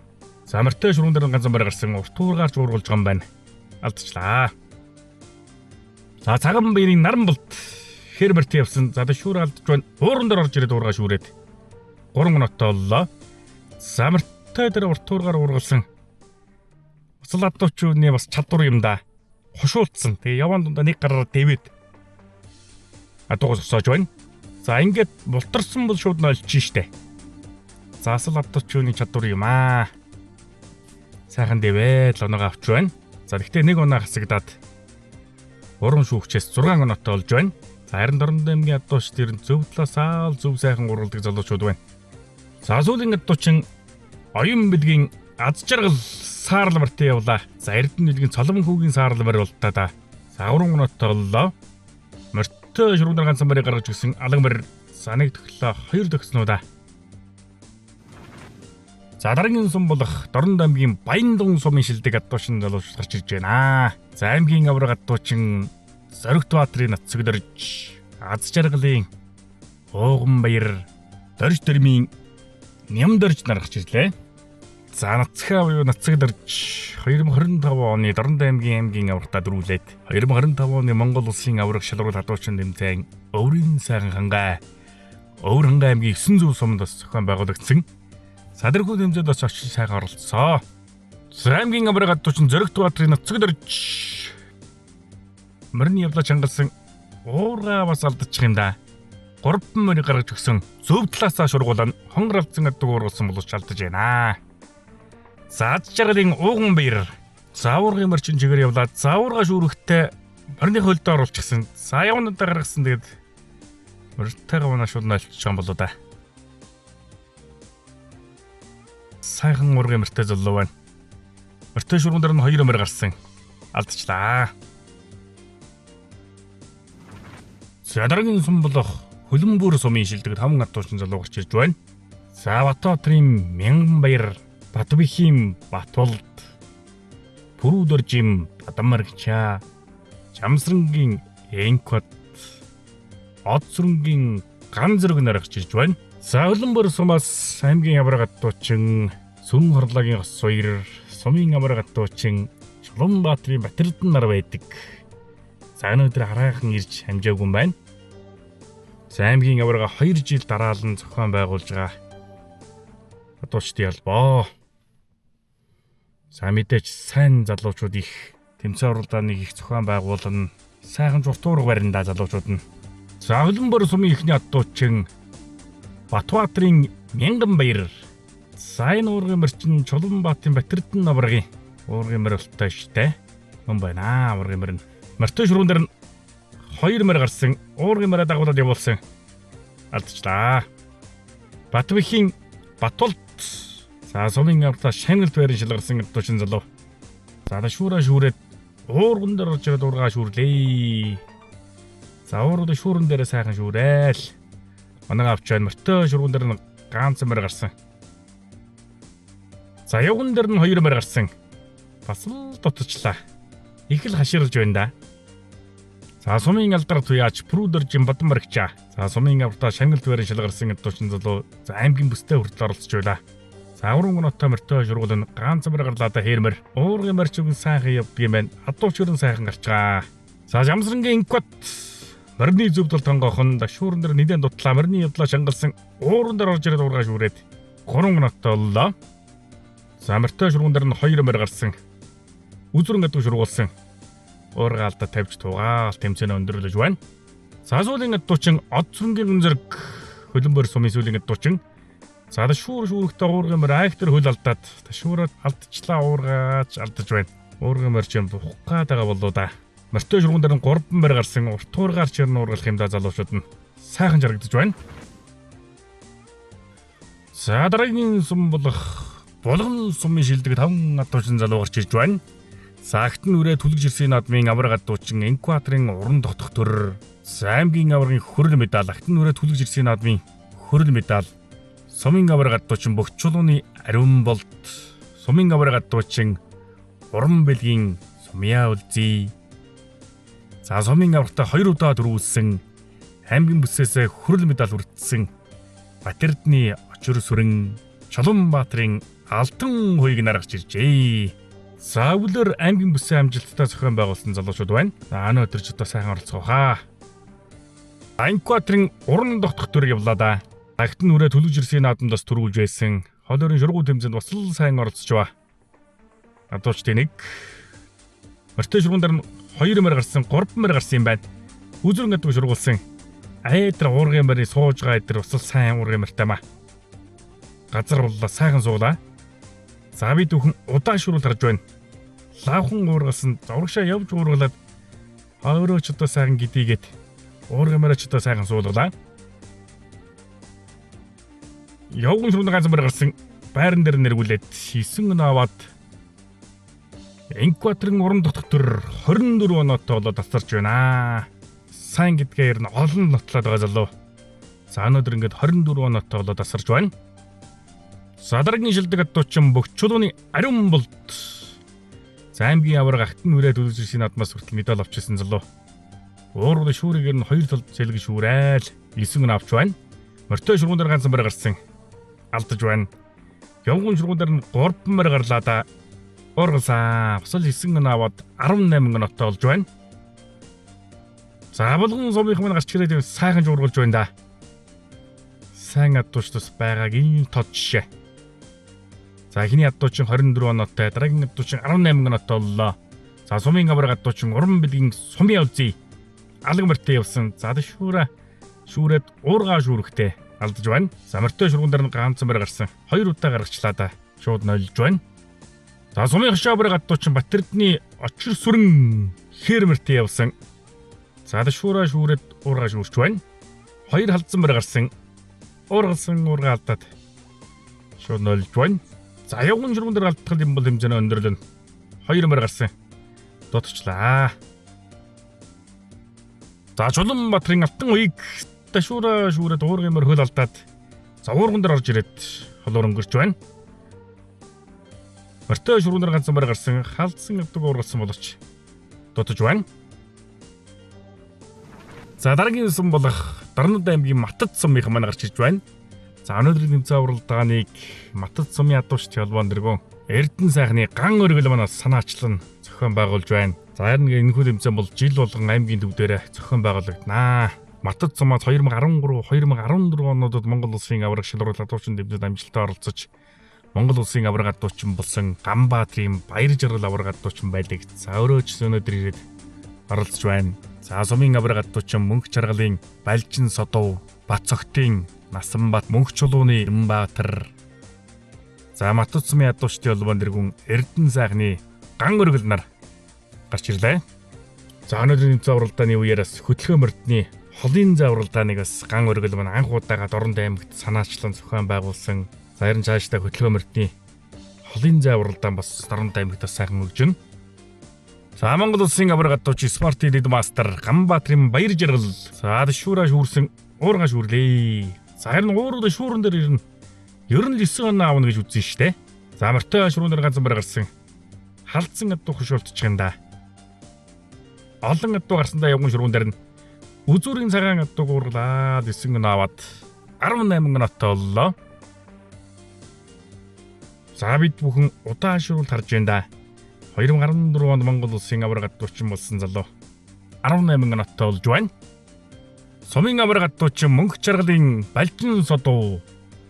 За мөртөө шүрүүн дээр ганцхан барь гарсан урт уургаарч уургуулж байгаа юм байна. Алдчихлаа. За цагаан баярын наран болт хэр мөртөө явсан. За шүүрэ алдж байна. Уурган дээр орж ирээд уургаа шүүрээд 3 минутаа боллоо. За мөртөө дээр урт уургаар уургалсан. Усал адуучны бас чадвар юм да. Хушуулцсан. Тэгээ яван дундаа нэг гараар дэвэд адуугаас осоож байна. За ингээд бултарсан бол шууд нөлж штэ. За асал адуучны чадвар юм аа. Сайхан дэвэд л оноогоо авч байна. За гэхдээ нэг оноо хасагдаад уран шүүгчээс 6 оноотой болж байна. За харин Дорнод аймгийн адууч тэр зөв талаас аал зөв сайхан уралдаг залуучууд байна. За сүүлийн адуучин оюун бэлгийн аз жаргал саарл мартаа явлаа. За Эрдэнэ нэлгийн цоломон хүүгийн саарл мар болтоо да. За 3 минутаа боллоо. Мөртөө шүрүүн дээр ганцхан барыг гаргаж гисэн алга мар саныг төглөө 2 төгснөө да. За дараагийн сум болох Дорнод аймгийн Баяндун сумын шилдэг адуучин залууч гарч ирж байна. За аймгийн авраг адуучин Зоригт Баатрын Нацгдэрж аз жаргалын Ууган баяр Дорж дөрмийн Нямдэрж нар гарч ирлээ. За Нацхаа буюу Нацгдэрж 2025 оны Дорнод аймгийн аврагтаа дөрүүлээд 2025 оны Монгол улсын авраг шалралт адуучин тэмцээн Өврийн сайхан хангай Өвөр хангай аймгийн 900 сумд бас зохион байгуулагдсан. Садархуу тэмцээнд бас очиж сайхан оролцсон. Аймгийн авраг адуучин Зоригт Баатрын Нацгдэрж мөрний явлаа чангалсан уурга бас алдчих юм да. 3 мөрийг гаргаж өгсөн. Зөв талаасаа шургуулан хонгоролцсон адуу уургалсан боловч алдаж байна. За аз жаргалын Ууган баяр. Зааваргын мөрчин чигээр явлаа. Зааварга шүүрэхтэй мөрний хөлдөө оруулчихсан. За явнуудаа гаргасан тэгээд мөртөөгөө манай шууд нөлчих юм болоо да. Сайхан уургын мөртөө золлоо байна. Мөртөө шүрүүн дээр нь 2 мөр гарсан. Алдчихлаа. За дараагийн сум болох Хөлбөмбөр сумын шилдэг 5 адуучин залуу гарч ирж байна. За Батбаятрын Мянган Батбихийн Батболд Пүрүүдөржим Бадамаргича Чамсрангийн Энкот Одсрынгийн Ган зэрэг нар гарч ирж байна. За Хөлбөмбөр сумаас аймгийн авраг адуучин Сүрэн хорлагийн Гос Соёр сумын авраг адуучин Чулуунбаатрын Батэрдэн нар байдаг. За өнөөдөр хараахан ирж хамжаагүй юм байна. За аймгийн аврага 2 жил дараалан зохион байгуулж байгаа адуучдын албаа. За мэдээж сайн залуучууд их тэмцээн уралдааныг их зохион байгуулна. Сайхан журтуурга барина да залуучууд нь. За Хөлбөмбөр сумын ихний адуучин Батбаятрын Мянган баяр. За энэ уургын мөрчин Чулуунбаатарын Батэрдэн аврагын уургын мөр болтой штэ. Мөн байна уургын мөр нь. Мөртөө шүрүүн дээр нь 2 мөр гарсан. Уургын мөрөд дагуулад явуулсан. Алдчихлаа. Батбихийн Батболд. За сумын аврагтаа Шангалт байрын шалгарсан адуучин залуу. За шүүрээд уурган дээр орж ирээд уургаа шүүрлээ. За уургад шүүрэн дээр сайхан шүүрээл. Оноо авч байна. Мөртөө шүрүүн дээр нь ганцхан мөр гарсан. За явган дээр нь 2 мөр гарсан. Бас л дутчихлаа. Их л хаширж байна да. За сумын алдар туяач Пүрүүдөржим Бадамаргича. За сумын аврагтаа Шангалт байрын шалгарсан адуучин залуу. За аймгийн бүстэй хүртэл оролцож байлаа. За 3 минутаа мөртөө шургуулна ганц мөр гарлаа да хэрмэр. Уургын мөрч үгэн сайхан явдаг юм байна. Адууч өрн сайхан гарч байгаа. За Жамсрангийн Энкот мөрний зөв тал тонгоохон дашуурн дээр нэгэн дутлаа мөрний явдлаа шангалсан. Ууран дээр орж ирээд уургаа шүүрээд 3 минутаа боллоо. За мөртөө шургуун дээр нь 2 мөр гарсан. үзүрэн гадуур шургуулсан уурга алдаа тавьж тугаал тэмцээнэ өндөрлөж байна. За сүүлийн гадуучин од сүнгийн зэрэг хөлбөмбөр сумын сүүлийн гадуучин за шүүрхтэй уургамэр айхтар хөл алдаад шүүрээд алдчихлаа уургаач алдаж байна. Уургамэр чинь бухгаад байгаа болоо да. Морьтой шургуун дээр нь 3 мөр гарсан уртуургаар чирн уургалах юм да залуучууд нь сайхан жаргагдаж байна. За дараагийн сум болох Булган сумын шилдэг 5 гадуучин залуу гарч ирж байна. Саагт нь үрээ түлгэж ирсэн наадмын авраг гадуучин Энкваторын уран тогтхтөр аймгийн аврагын хөрөл медаль, агт нь үрээ түлгэж ирсэн наадмын хөрөл медаль, сумын авраг гадуучин Бөгч чулууны ариун болт, сумын авраг гадуучин уран бэлгийн сумья үлзий. За сумын аврагтай 2 удаа дөрвүүлсэн аймгийн бүсээс хөрөл медаль хүртсэн Батэрдны очир сүрэн Чулуунбаатарын алтан хуйг наргаж иржээ. За өвлөр аймгийн бүсээ амжилттай зохион байгуулсан залуучууд байна. За өнөөдөр ч одоо сайхан оролцоохаа. Энкваторын уран тогтхтөр явлаа да. Агт нь үрээ түлгэж ирсэн наадмаас төрүүлж байсан. Холойрын шургуул тэмцээнд бас л сайн оролцож ба. Гадуучдын 1 морьтой шургуун дээр нь 2 мөр гарсан, 3 мөр гарсан юм байна. Үзүрэн гадуур шургуулсан. Айдэр уургын мөрийн сууж байгаа айдэр бас л сайн уургын мөртэй маа. Газар боллоо сайхан суулаа. За би дүүхэн удаа шүрүүл харж байна. Лавхан уургалсан зурагшаа явж уургалаад өөрөө ч одоо сайхан гидийгээд уургамаараа ч одоо сайхан суулгалаа. Явган шүрүүний ганц мөр гарсан байран дээр нэргүүлээд 9 өнөө аваад Энкваторын уран тогтхтөр 24 оноотой болоод тасарч байна. Сайн гэдгээр нь олон нотлоод байгаа залуу. За өнөөдөр ингээд 24 оноотой болоод тасарч байна. За дараагийн шилдэг гадуучин Бөгч чулууны ариун болт. За аймгийн авраг агт нь үрээ түлгэж ирсэн наадмаас хүртэл медаль авчихсан залуу. Уургын шүүрээр нь 2 талд цэлэг шүүрээл 9 гэн авч байна. Морьтой шургуун дээр ганц мөр гарсан. Алдаж байна. Явган шургуун дээр нь 3 мөр гарлаа да. Уургалсан. Бас л 9 гэн аваад 18 гэн оттой болж байна. За Булган сумынх маань гарч ирээд сайхан жуургалж байна да. Сайн адуучдас байгаагийн тод жишээ. За эхний адуучин 24 оноотой, дараагийн адуучин 18 оноотой боллоо. За сумын авраг адуучин уран бэлгийн сумья үлзий. Алга морьтой явсан. За шүүрээд уургаа шүүрэхтэй алдаж байна. За морьтой шургуун дээр нь ганц мөр гарсан. 2 удаа гаргачлаа да. Шууд нойлж байна. За сумын хашаабраг адуучин Батэрдны очир сүрэн хэр морьтой явсан. За шүүрээд уургаа шүүрч байна. 2 халдсан мөр гарсан. Уургалсан уургаа алдаад шууд нойлж байна. За явган шургуун дээр алдтал юм бол хэмжээний өндөрлөн 2 мөр гарсан. Дутчлаа. За Чулуунбаатарын алтан хуйг шүүрээд уургын мөр хөл алдаад за уурган дээр орж ирээд холоор өнгөрч байна. Морьтой шургуун дээр ганц мөр гарсан, халдсан авдаг уургалсан боловч дутж байна. За дараагийн сум болох Дарнууд аймгийн Матад сумынх маань гарч ирж байна. За өнөөдрийн тэмцээн уралдааныг Матад сумын адуучдын холбоон дэргүүн Эрдэнэ сайхны ган өргөл манаас санаачлан зохион байгуулж байна. За харин энэхүү тэмцээн бол жил болгон аймгийн төв дээр зохион байгуулагдана. Матад сумаас 2013-2014 онуудад Монгол улсын авраг шилруур адуучин тэмцээнд амжилттай оролцож Монгол улсын авраг адуучин болсон Ганбаатарын Баяр Жаргал авраг адуучин байдаг. За өөрөө ч өнөөдөр ирээд оролцож байна. За сумын авраг адуучин Мөнх Чаргалын Балжин Содов, Бацогтын Насанбат, Мөнх чулууны Баатар. За Матад сумын адуучдын холбоон дэргүүн Эрдэнэ сайхны ган өргөл нар гарч ирлээ. За өнөөдрийн тэмцээн уралдааны үеэс хөдөлгөөн морьдны холын заавралдааныг бас ган өргөл маань анх удаага Дорнод аймагт санаачлан зохион байгуулсан. За харин цаашдаа хөдөлгөөн морьдны холын заавралдаан бас Дорнод аймагт сайхан өргөжнө. За Монгол улсын авраг адуучид Smart Lead Master Ганбаатарын Баяр Жаргал. За шүүрсэн уургаа шүүрлээ. За харин уурга шүүрэн дээр ирнэ. Ер нь 9 оноо авна гэж үзсэн штэ. За морьтой шүүрэн дээр ганц мөр гарсан. Халдсан адуу хөшөөлтчих юм да. Олон адуу гарсандаа явган шүүрэн дээр нь үзүүрийн цагаан адууг уурглаад 9 оноо аваад 18 оноотой боллоо. За бид бүхэн удаа шүүрэл харж байна да. 2014 онд Монгол улсын авраг адуучин болсон залуу 18 оноотой болж байна. Сумын авраг адуучин Мөнх Чаргалын Балжин Содов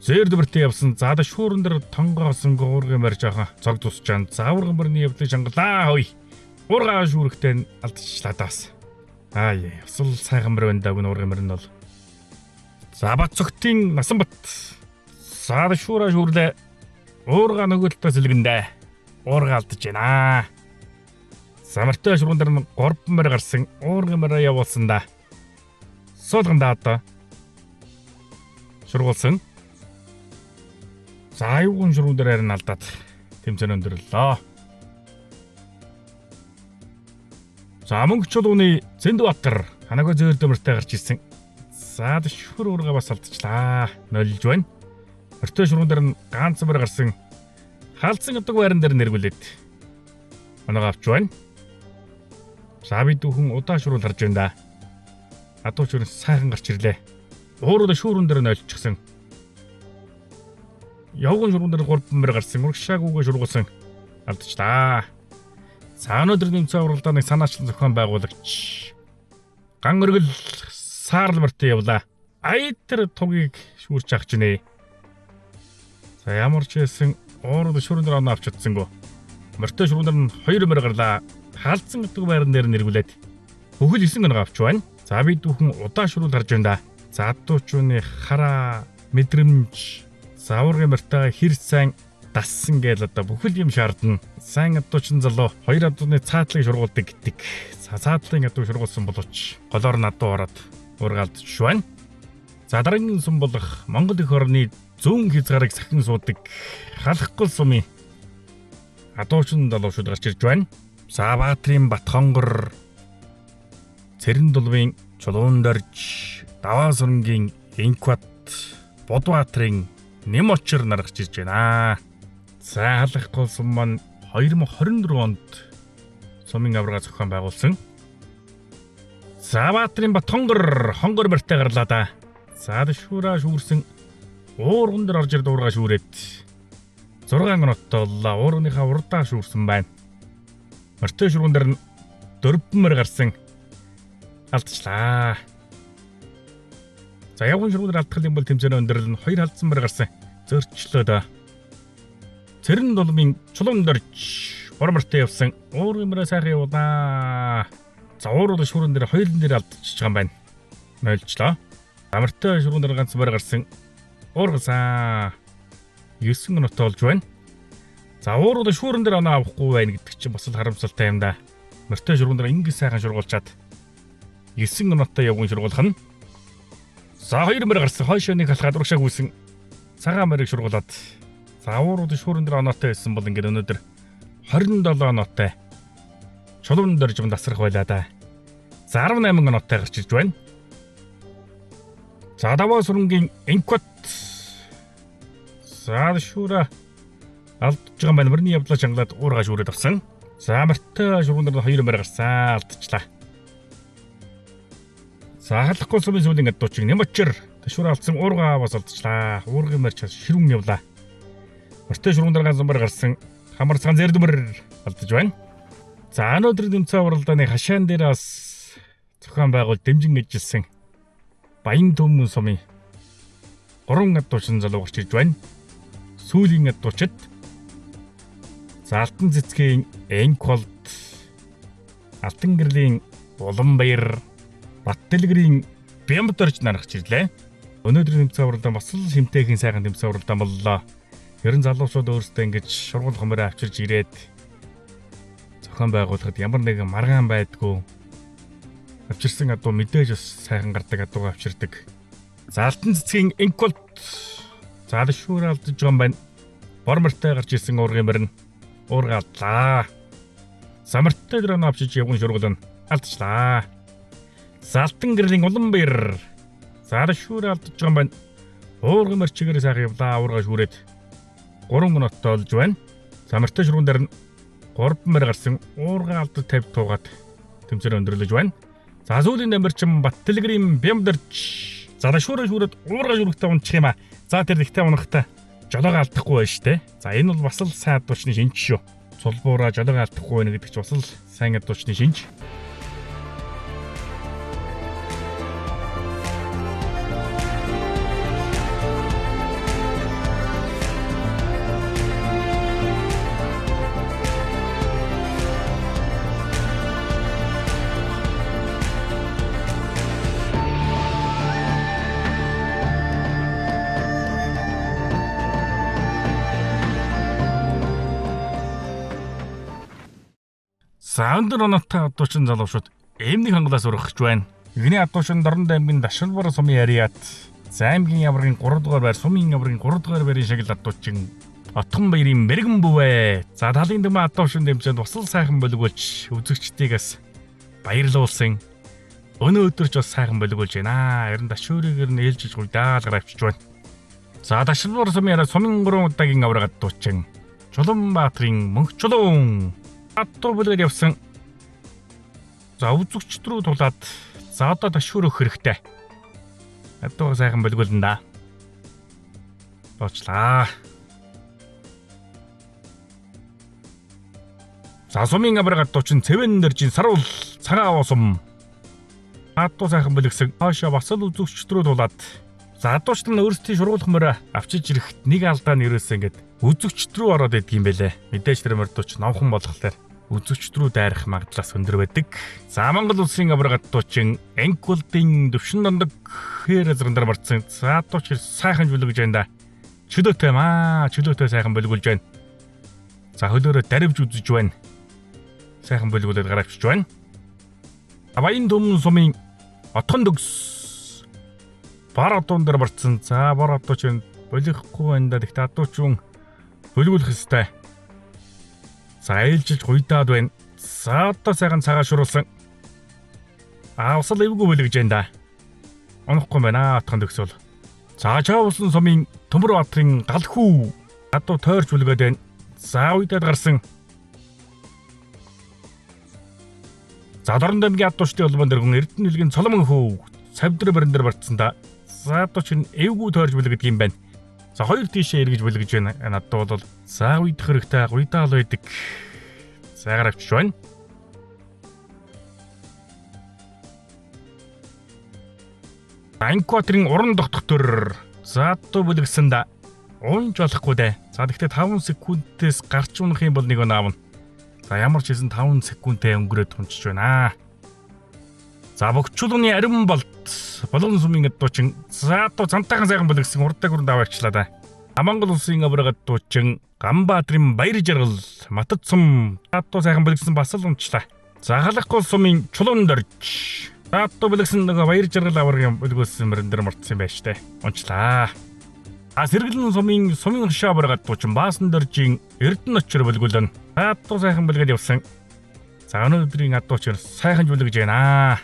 Зээрдвэртээ явсан заада шууран дээр тонгоосон гуургын мэр жоохон цог тусчаан зааварган мөрний явдлыг жангалаа хой. Уургаа шүүрэгтэй алдчихлаа даас. Яа, усал сайхан мөр байна даг уургын мөр нь бол. Забат цогтын насан бат. Заада шуураа шүүрлээ. Уургаа нөгөөлтөө сэлгэндээ. Уургаа алдаж байна. Самартай шууран дээр нь 3 мөр гарсан уургын мөр явуулсан да. Суулгандаа одоо шургуулсан. За аюун шургуун дээр харин алдаад тэмцээн өндөрлөө. За мөнгө чулууны Зэндбаатар ханаагаа зөөрдөмөртэй гарч ирсэн. За шүр уурга бас алдчихлаа. Нөлж байна. Өртөө шургуун дээр нь ганц мөр гарсан. Хаалцсан өдөг байран дээр нэргүүлээд оноог авч байна. За би дүүхэн удаа шургуул харж байна да. Адууч өрн сайхан гарч ирлээ. Уурга шүүрэн дээр нь олчихсан. Явган шургуун дээр 3 мөр гарсан. Урагшаагүйгээ шургуулсан. Алдчихлаа. За өнөөдөр нэмцээ уралдааныг санаачлан зохион байгуулагч ган өргөл саарлбарт явлаа. Аятар тугийг шүүрч авч гинэ. За ямар ч байсан уурга шүүрэн дээр оноо авч чадсангүй. Мөртөө шүүрэн дээр нь 2 мөр гарлаа. Хаалцсан өдөг байран дээр нэргүүлээд бүхэл 9 оноо авч байна. За би дүүхэн удаа шүрүүл харж байна да. За адуучууны хараа мэдрэмж завургын мартаа хэр сайн дассан гээл одоо бүхэл юм шаардна. Сайн адуучин залуу 2 адууны цаатлыг шургуулдаг гэдэг. За цаатлын адуу шургуулсан боловч голоор нь адуу ороод ургаалдж байна. За дараагийн сум болох Монгол эх орны зүүн хязгаарыг сахин суудаг халахгүй сумын адуучин залуучууд гарч ирж байна. За Баатрийн Батхонгор, Цэрэн дулвын Чулуун дорж, Даваа сүрэнгийн Инкват, Будбаатрийн Нэмотчор нар гарч ирж байна. За халахгүй сум маань 2024 онд сумын аварга зохион байгуулсан. За Баатрийн Батхонгор хонгор барьтай гарлаа да. За шүүраа шүүрсэн уурган дээр орж ирд уургаа шүүрээд 6 минуттай боллоо. Уурганыхаа урдаа шүүрсэн байна. Мөртөө шүүргэн дээр нь 4 мөр гарсан. Алдчихлаа. За явган шүүргэн алдхал юм бол тэмцээн өндөрлөн 2 халдсан мөр гарсан. Зөрчлөө да. Цэрэн дулмын Чулуун дорж урамартай явсан. Уургын мөрөө сайхан явуулаа. За уурга шүүрэн дээр хоёулын дээр алдчихж байгаа юм байна. Нойлчлоо. Амартай шүүргэн дээр ганц мөр гарсан. Уургасаа 9 минут болж байна. За уурга шүүрэн дээр оноо авахгүй байна гэдэг чинь бас л харамсалтай юм да. Мөртөө шүүргэн дээр ингэ сайхан шургуулчаад 9 минуттай явган шургуулах нь. За 2 мөр гарсан. Хойшоо нэг халахад урагшааг үүсэн. Цагаан мөрийг шургуулад. За уурга шүүрэн дээр оноотой байсан бол ингээд өнөөдөр 27 оноотой. Чулуун дорж дасрах байлаа да. За 18 оноотой гарч ирж байна. За Даваа сүрэнгийн Инкват. За шүүрэ алдж байгаа маань мөрний явдлаа чангалаад уургаа шүүрээд авсан. За мөртөө шүүрэн дээр 2 мөр гарсан. Алдчихлаа. За халахгүй сумын сүүлийн адуучин Нэмотчор шүүрээ алдсан уургаа бас алдчихлаа. Уургын мөр ширүүн явлаа. Мөртөө шүүрэн дээр ганц мөр гарсан. Хамарцгаан зэрдмөр алдаж байна. За өнөөдөр тэмцээн уралдааны хашаан дээр бас зохион байгуул дэмжин ажилласан Баян Төмөн сумын 3 адуучин залуу гарч ирж байна. Сүүлийн адуучид за Алтан цэцгийн Энквалд, Алтан гэрлийн Уланбаяр, Баттэлгэрийн Бямдорж нар гарч ирлээ. Өнөөдрийн тэмцээн уралдаан бас л хэмтэйхэн сайхан тэмцээн уралдаан боллоо. Ерөн залуучууд өөрсдөө ингэж шургуул хомороо авчирж ирээд зохион байгуулахад ямар нэгэн маргаан байдгүй. Авчирсан адуу мэдээж бас сайхан гардаг адуугаа авчирдаг. За Алтан цэцгийн Энквалд за шүүрээ алдаж байгаа юм байна. Бормортой гарч ирсэн уургын мөрн уургаллаа. Самартай дээр оноо авчиж явган шургуулна алдчихлаа. За Алтан гэрлийн Уланбаяр за шүүрээ алдаж байгаа юм байна. Уургын мөр чигээр сайхан явлаа. Уургаа шүүрээд 3 минуттай болж байна. Самартай шүргэн дээр нь 3 мөр гарсан. Уургаа алдаж 50 туугаад тэмцээн өндөрлөж байна. За сүүлийн дамжирчин Баттэлгэрийн Бямдорж за шүүрээ шүүрээд уургаа шүргтээ унчих юм а. За тэр ихтэй унахтай жолоогоо алдахгүй байна штэ. За энэ бол бас л сайн адуучны шинж шүү. Цулбуураа жолоогоо алдахгүй байна гэдэг чинь бас л сайн адуучны шинж. За өндөр оноотой адуучин залуучууд эмнэг хангалаас урагч байна. Игний адуучин Дорнод аймгийн Дашилбар сумын яриат Займгийн аврагын 3 дугаар байр сумын аврагын 3 дугаар байрын шагнал адуучин Отхон баярын мэрэгэн бүвэ. За талын дэм адуучин дэмжинд усал сайхан боловгуулж үзэгчдийгээс баярлуулсан. Өнөөдөр ч бас сайхан боловгуулж байна. Харин дашуурыгээр нь ээлжиж гуйдаал гаравчж байна. За Дашилбар сумын яриат сумын 3 удаагийн авраг адуучин Чулуунбаатарын мөнх чулуун адуу бүлгээр явсан. За үзэгчд рүү тулаад за одоо ташуур өгөх хэрэгтэй. Адуу сайхан боловгуулна да. Боочлаа. За сумын авраг адуучин цэвэн нэржин саруул цагаан уусам. Адуу сайхан боловгсөн. Хаашаа бас л үзэгчд рүү тулаад за адуучд нь өөрсдийн шургуулах морь авчиж ирэхэд нэг алдаа нэрээсээ ингээд үзэгчд рүү ороод идэг юм байлээ. Мэдээж тэр мордууч новхон болохоор үзэгчд рүү дайрах магадлал өндөр байдаг. За Монгол улсын авраг адуучин Энкулдын төвшин дондог хээр азрандар марцсан. За адууч сайхан бүлгэж байна да. Чөлөөтэй чөлөөтэй сайхан бүлгүүлж байна. За хөлөөрөө даривж үзэж байна. Сайхан бүлгүүлээд гаравчж байна. Баян дүмэн сумын Отхон төгс бар одоондар марцсан. За бар одооч болихгүй байна да. Тэгтээ адуучун бүлгүүлэх ёстой. За ээлжилж гуйдаад байна. За одоо сайхан цагаан шуруулсан. Усал эвгүй бүлгэж байна да. Онохгүй байна Отхон төгс бол. За Чаавсан сумын Төмөр Баатрын галхүү адуу тойрч бүлгээд байна. За уйдаад гарсан. За Дорнод аймгийн адуучдын холбоон дэргэн Эрдэнэ үлгийн Цоломон хүү Савдар барин дээр барцсан да. За адууч нь эвгүй тойрч бүлгээд юм байна. За хоёр тийшээ эргэж бүлгэж байна. Надад бол за уйдах хэрэгтэй гуйдаал байдаг. Сайгаар авчиж байна. Анкватрын уран тогтхтөр за адуу бүлгсэн да. Уунж болохгүй дээ. За тэгтээ 5 секундээс гарч унах юм бол нэг аавна. За ямар ч хэсэн 5 секундтэй өнгөрөөд тунчж байна. За богчулууны ариун болт Болгон сумын адуучин за адуу цантайхан сайхан бүлгсэн урддаг хүрээнд аваачлаа да. Монгол улсын авраг адуучин Ганбаатрын баяр жаргал Матад сум адуу сайхан бүлгсэн бас л унчлаа. За Халахгүй сумын Чулуун дорж адуу бүлгсэн нөгөө баяр жаргал аврагын бүлгүүлсэн мөрөн дээр мартсан байж тээ. Унчлаа. Сэргэлэн сумын хашаа авраг адуучин Баасан доржийн Эрдэнэ очир бүлгүүлэн адуу сайхан бүлгээд явсан. За өнөөдрийн адууч сайхан бүлгэж байна.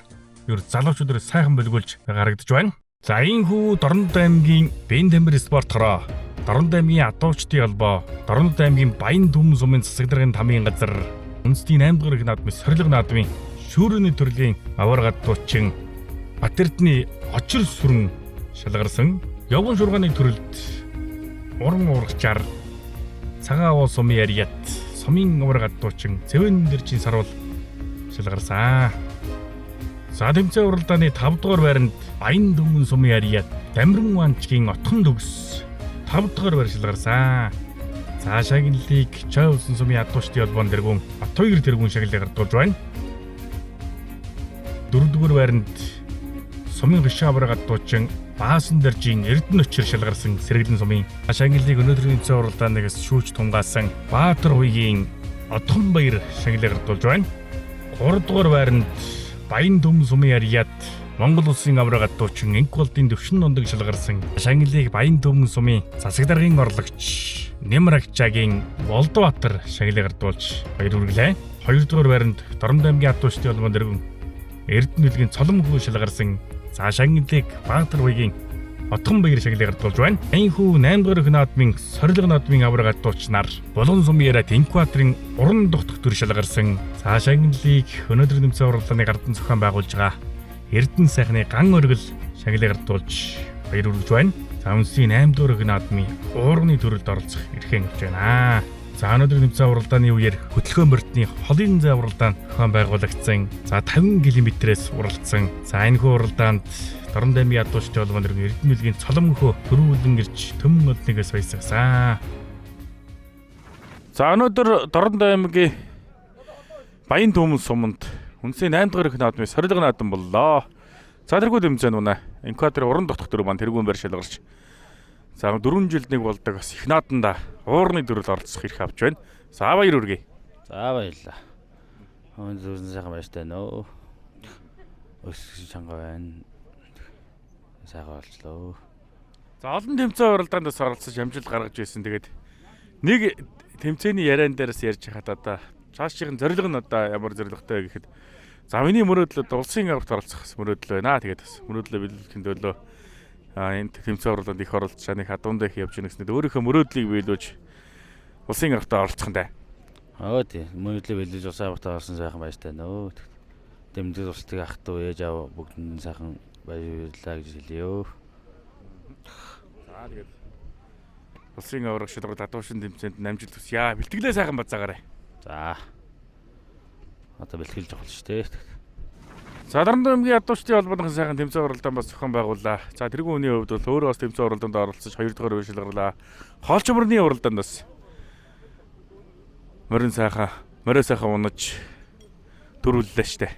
Юу залуучууд сайхан бүлгүүлж гаргадж байна. За энэхүү Дорнод аймгийн Бен Тамир спортороо Дорнод аймгийн адуучдын холбоо Дорнод аймгийн Баян дүмэн сумын засагдрын тамийн газар үндэстний 8 дугаар их наадмын сорилго наадмын шүүрөөний төрлийн авраг адуучин Батэрдны очир сүрэн шалгарсан явган шургааны төрөлд уран урагчаар цагаан уул сумын яриат сумын авраг адуучин цэвэн нэржин саруул шалгарсан. За тэмцээн уралдааны 5 дугаар байранд Баян дүмэн сумын яриат Дамиран ванчгийн Отхон төгс 5 дугаар байр шалгарсан. За шагналыг Чаавсан сумын адуучдын холбоон дэргүүн Бат2 тэргүүн шагналыг гардуулж байна. 4 дугаар байранд сумын хашаа авраг адуучин Баасан доржийн Эрдэнэ очир шалгарсан Сэргэлэн сумын шагналыг өнөөдрийн тэмцээн уралдаанаас шүүж тунгаасан Баатар хуйгийн Отхон баяр шагналыг гардуулж байна. 3 дугаар байранд Баян дүмэн сумын яриат Монгол улсын авраг адуучин Энквалдын төвшин дондог шалгарсан шагналыг Баян дүмэн сумын засагдаргын орлогч Нэмэр Агчаагийн Болдбаатар шагналыг гардуулж баяр хүргэлээ. 2 дугаар байранд Дорнод аймгийн адуучдын холбоон дэргэн Эрдэнэ үлгийн Цоломон хүү шалгарсан шагналыг Баатар хуйгийн Отхон баяр шагналыг гардуулж байна. Энэхүү 8 дугаар их наадмын сорилго наадмын авраг адууч нар Болгон сумын яриат Энкватрын уран тогтхтөр шалгарсан шагналыг өнөөдрийн тэмцээн уралдааны гардан зохион байгуулж байгаа Эрдэнэ сайхны ган өргөл шагналыг гардуулж баяр хүргэж байна. За үндэсний 8 дугаар их наадмын уурны төрөлд оролцох эрхээ авч байна. За өнөөдрийн тэмцээн уралдааны үеэр хөтөлбөр мөртний холын зай уралдаанд зохион байгуулагдсан. За 50 км-ээс уралдсан. За энэхүү уралдаанд Дорнод аймгийн адуучдын холбоон дэргэн Эрдэнэ үлгийн Цоломон хөө төрүүлэн ирж төмөн одногоос баясгасан. За өнөөдөр Дорнод аймгийн Баян дүмэн суманд үндэсний 8 дугаар их наадмын сорилго наадам боллоо. За тэргүй тэмцээн унаа. Энквадрын уран тогтхтөр маань тэргүүн байр шалгарч. За 4 жилд нэг болдог бас их нааданда уурны төрөл оролцох эрх авч байна. За баяр хүргэе. За баярлалаа. Зүүн сайхан байж таа нөө. Өс чанга байна. Сайхан болчлоо. За олон тэмцээн уралдаанд бас оролцож амжилт гаргаж байсан. Тэгээд нэг тэмцээний яриан дээрээс ярьж хахад одоо цаашийн зорилго нь одоо ямар зорилготой вэ гэхэд за миний мөрөөдлөд улсын аварт оролцох мөрөөдөл байна. Тэгээд бас мөрөөдлөө биелүүлэхийн төлөө энэ тэмцээн уралдаанд их оролцож нэг хадуундаа их явж гэнэснээр өөрийнхөө мөрөөдлийг биелүүлж улсын аварт оролцох нь даа. Тийм. Мөрөдлөө бэлдэж улсын аварт орсон сайхан байж таа нөө. Дэмжлэг устдыг ах トゥ ээж аав бүгд нь сайхан баярлалаа гэж хэлье. За тэгээд улсын аварга шалгуулт хадуушин тэмцээнд амжилт хүсье. Бэлтгэлээ сайхан бацаагаарай. За. Одоо бэлтгэлж авах шүү дээ. Садарн аймгийн хадуушны холбооны сайхан тэмцээн уралдаан бас зохион байгууллаа. За тэргүй хүний хувьд бол өөрөө бас тэмцээн уралдаанд оролцож 2 дугаар үе шалгарлаа. Хоолч мөрний уралдаанд бас морин сайхан унаж дөрвөллээ штэ.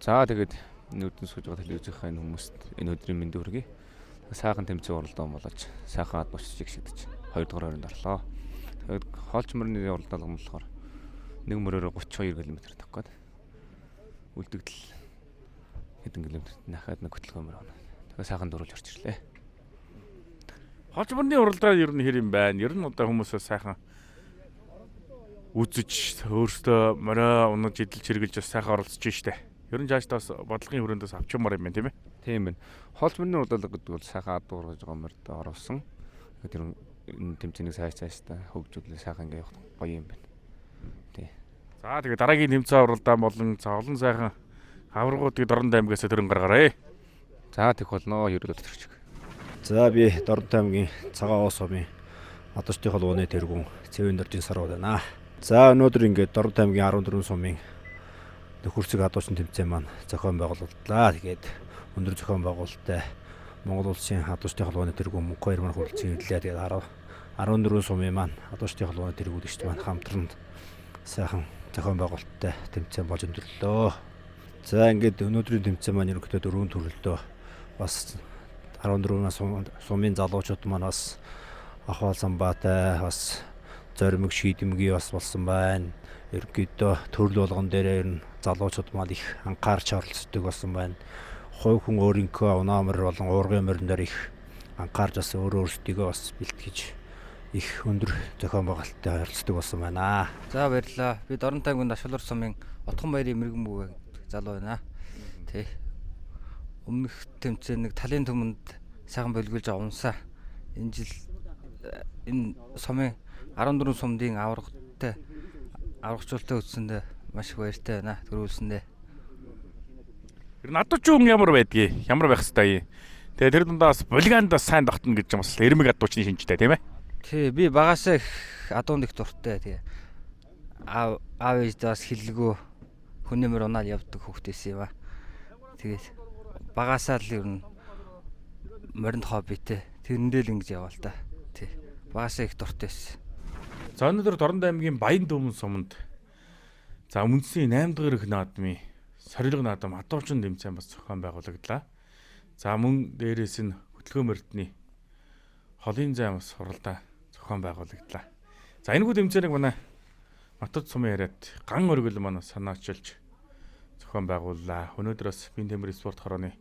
За тэгээд нүдэн сууж байгаа телевизийнхаа энэ хүмүүст энэ өдрийн мэндийг хүргэе. Сайхан тэмцээн уралдаан болооч сайхан ад бочцыг шигдэж 2 дугаар ойронд орлоо. Тэгээд хоолч мөрний уралдаан юм болохоор нэг мөрөөр 32 км тавих гээд үлдэгдэл хэдэн километр нахад нэг хөтөлгөө мөр байна. Тэгээд сайхан дөрвөлж орж ирлээ. Хоолч мөрний уралдаан ер нь хэр юм байна? Ер нь одоо хүмүүсээ сайхан үзэж өөртөө морой унаж идэлж хэрглэж бас сайхан оролцож штэ. Ер нь жааш тас бодлогын хүрээндээс авчмаар юм байна тийм ээ. Тийм байна. Хоолч мөрний уралдаан гэдэг бол сайхан ад дуургаж байгаа мөрөд оруулсан. Тэр энэ тэмцээнийг цаашдаа хөгжүүлээ сайхан ингээ явах гоё юм байна. Тий. За тэгээд дараагийн тэмцээн уралдаан болон олон сайхан аваргуудыг Дорнод аймгаас төрөн гаргаарай. За тех болно ерөөд төрчих. За би Дорнод аймгийн цагаан уус сумын Хадуушны холбооны тэргүүн Цэвэн дөржин сарууд байна. За өнөөдөр ингээд Дорнод аймгийн 14 сумын нөхөрсөг хадуушин тэмцээн маань зохион байгуулалтлаа. Тэгээд өндөр зохион байгуулалттай Монгол улсын хадуушны холбооны тэргүүн мөнх 2 маань хүрэлцэн ирлээ. Тэгээд 14 сумын маань хадуушны холбооны тэргүүлэгч маань хамтран сайхан зохион байгуулалттай тэмцээн болж өндөрлөө. За ингээд өнөөдрийн тэмцээн маань ерөнхийдөө 4 төрөлдөө бас 14 сумын залуучууд маань бас ахвал самбаатай бас зоримог шийдэмгий бас болсон байна. Ерөнхийдөө төрөл болгон дээр ер нь залуучууд маань их анхаарч оролцдог болсон байна. Хувь хүн өөрийнхөө унаамар болон уургын морин дээр их анхаарч бас өөрсдийгөө бас бэлтгэж их өндөр зохион байгуулалттай харилцдаг болсон байна. За баярлалаа. Би Дорнод аймгийн Дашвалуур сумын Отхон баярын мэрэгэн бүгэ залуу байна. Тэ. Өмнөх тэмцээнийг талын түмэнд сайхан бөлгүүлж авсаа. Энэ жил энэ сумын 14 сумдын аврагтай аврагчуултаа өтсөндөө маш их баяртай байна. Төрүүлсэндээ. Тэр надад ч юм ямар байдгийг ямар байх хэвээр. Тэгээ тэр дундаас булгаанд сайн тогтно гэж юм бас эрмэг адуучны шинжтэй тийм ээ. Тий, би багасаа их адуунд их дуртай. Тэгээ аав ээждээ бас хиллэгөө хүнэмэр унаад явдаг хүүхдээс юм аа. Тэгээд багасаа л ер нь моринд хоббитэй. Тэрэндээ л ингэж яваал та. Тий. Багасаа их дуртайсэн. За өнөөдөр Дорнод аймгийн Баян Дүүмэн суманд за үндэсний 8 дахь их наадмын сорилго наадам хадуурчин тэмцээн бас зохион байгуулагдлаа. За мөн дээрээс нь хөтөлгөө морьтны холын зай бас суралдаан зохион байгуулагдлаа. За энэхүү тэмцээнийг манай Матад сумын яриад ган өргөл маань санаачилж зохион байгууллаа. Өнөөдөр бас Бин Тэмэр спорт хорооны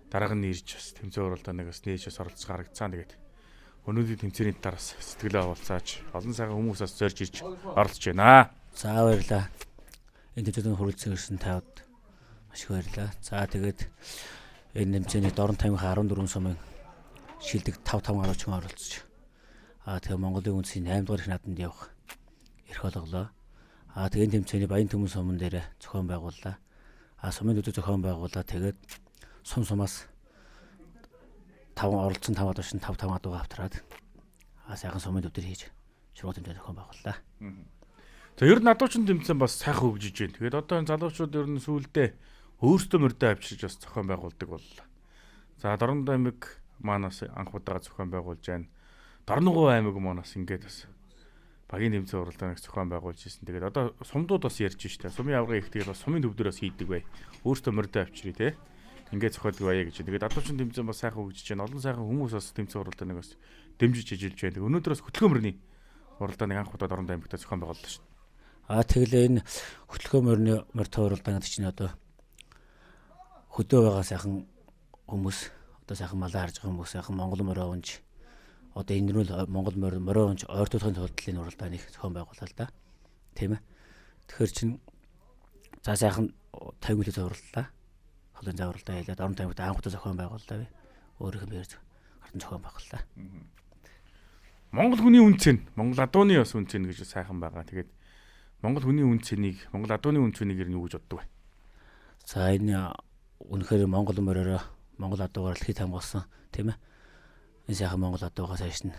дарга нь ирж бас тэмцээн уралдааныг бас нээж оролцож гаргацсан. Тэгээд өнөөдрийн тэмцээний тараас сэтгэлээ оволцааж олон сайхан хүмүүс бас зорж ирж оролцож байна. За баярлалаа. Энэ тэмцээнд хүрэлцэн ирсэн тавд маш их баярлалаа. За тэгээд энэ тэмцээний Дорнод аймгийн 14 сумын шилдэг 5 гаруйчин оролцож тэгээ Монголын үндэсний 8 дугаар их наадамд явах эрх олголоо. Тэгээд тэмцээний Баян Түмэн суман дээр зохион байгууллаа. Сумын төдөө зохион байгууллаа. Тэгээд сумаас 5 оролцсон 5 адуушин 5 адуугаа автраад сайхан сумын төвдөр хийж ширгуут тэмцээн зохион байгууллаа. За ер нь адуучин тэмцээн бас сайхан хөгжиж байна. Тэгээд одоо энэ залуучууд ер нь сүүлдээ өөрсдөө мөрдөө авчирч бас зохион байгуулдаг боллоо. За Дорнод аймаг манаас анх удаага зохион байгуулж байна. Дорногов аймаг манаас ингээд бас багийн тэмцээн уралдааныг зохион байгуулж ирсэн. Тэгээд одоо сумдууд бас ярьж штэ. Сумын аврагын их тэгээд бас сумын төвдөр бас хийдэг бай. Өөртөө мордоо авчирий те. Ингээд зохиолдог байя гэж. Тэгээд адуучин тэмцээн бас сайхан хөгжиж байна. Олон сайхан хүмүүс бас тэмцээн уралдааныг бас дэмжиж ажиллаж байна. Тэгээд өнөөдөр бас хөтөлгөө мөрний уралдааныг анх удаа Дорнод аймагтаа зохион байгууллаа штэ. Тэгэлээ энэ хөтөлбөр морьтой уралдаанд чинь одоо хөдөө байгаа сайхан хүмүүс, одоо сайхан малаа харж байгаа хүмүүс, сайхан Монгол морь унж, одоо энэ рүү Монгол морь унж ойртуулахын тулд энэ уралдааныг зохион байгууллаа л да. Тийм ээ. Тэгэхээр чинь за сайхан 50 мөлөд зурлаа. Холын заавралдаа хэлээд орон таймд анхудаа зохион байгууллаа би. Өөрийнх нь биеэр гартан зохион байгууллаа. Монгол хүний үн цэн, Монгол адууны бас үн цэн гэж сайхан байгаа. Тэгээд Монгол хүний үн цэнийг, Монгол адууны үн цэнийг юу гэж боддог вэ? За энэ үнэхээр Монгол морьороо Монгол адуугаар л хит хамгаалсан тийм ээ. Энэ сайхан Монгол адуугаас хайш нь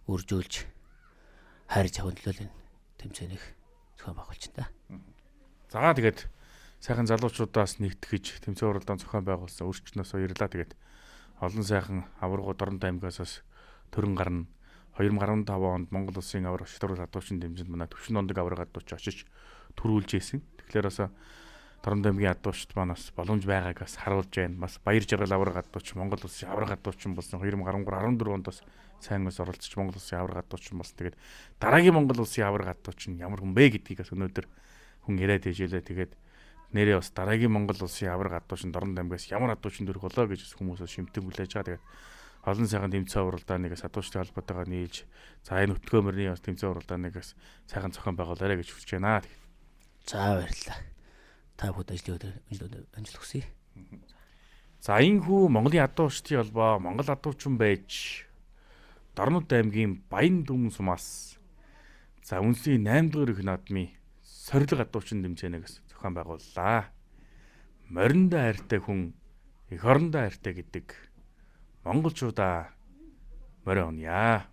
үржүүлж хайрж авах төлөө энэ тэмцээнийг зохион байгуулж байна. За тэгээд сайхан залуучуудаас нэгтгэж тэмцээн уралдаан зохион байгуулсан өрчнөөсөө ирлаа. Тэгээд олон сайхан аваргууд Дорнод аймгаас төрөн гарна. 2015 онд Монгол улсын авраг шилрүүл хадуучны дэмжинд манай төвшин ондог авраг хадууч очиж төрүүлж ийсэн. Тэгэхээр бас Дорнод аймгийн хадуучд маань бас боломж байгаагаас харуулж байна. Бас баяр жаргал авраг хадууч Монгол улсын авраг хадуучин болсон 2013-14 онд бас сайн ус оролцож Монгол улсын авраг хадуучин болсон. Тэгээд дараагийн Монгол улсын авраг хадууч нь ямар хүн бэ гэдгийг бас өнөөдөр хүн яриад ижээлээ. Тэгээд нэрээ бас дараагийн Монгол улсын авраг хадуучин Дорнод аймгаас ямар хадуучин төрөх болоо гэж хүмүүсээс шимтэн хүлээж байгаа. Тэгээд олон сайхан тэмцээн уралдааныг хадуучтай холбоотойгоо нийлж за энэ хөтөлбөр мөрний бас тэмцээн уралдааныг сайхан зохион байгуулаарай гэж хүсэж байна. За баярлалаа. Та бүхэн амжилт хүсье. За энэхүү Монголын хадуучдын холбоо Монгол хадуучин байж Дорнод аймгийн Баян Дүн сумаас за үндэсний 8 дугаар их наадмын сорилго хадуучин тэмцээнийг зохион байгууллаа. Мориндоо хайртай хүн эх орондоо хайртай гэдэг монголчуудаа морь унья.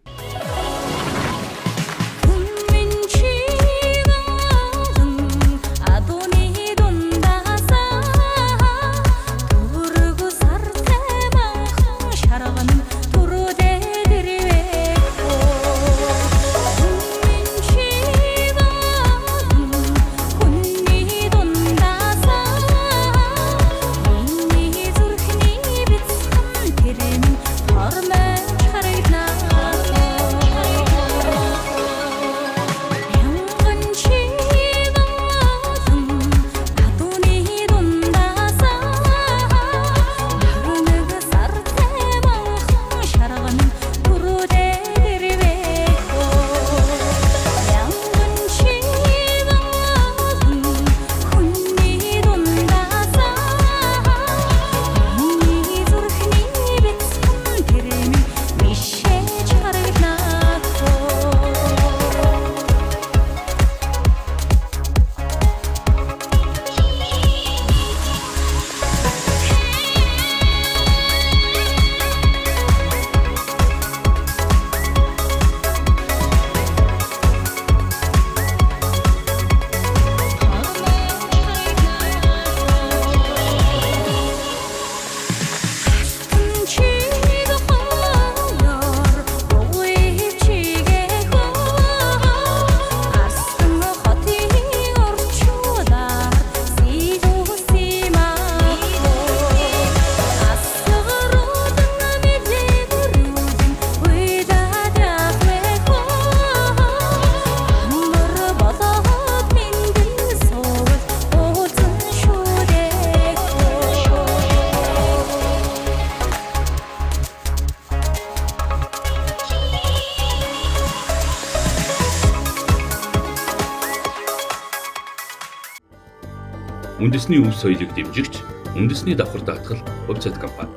Үндэсний өв соёлыг дэмжигч үндэсний давхар даатгал хувьцат компани.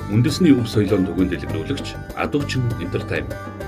Үндэсний өв соёлын түгээн дэлгэрүүлэгч Адуучин Entertainment.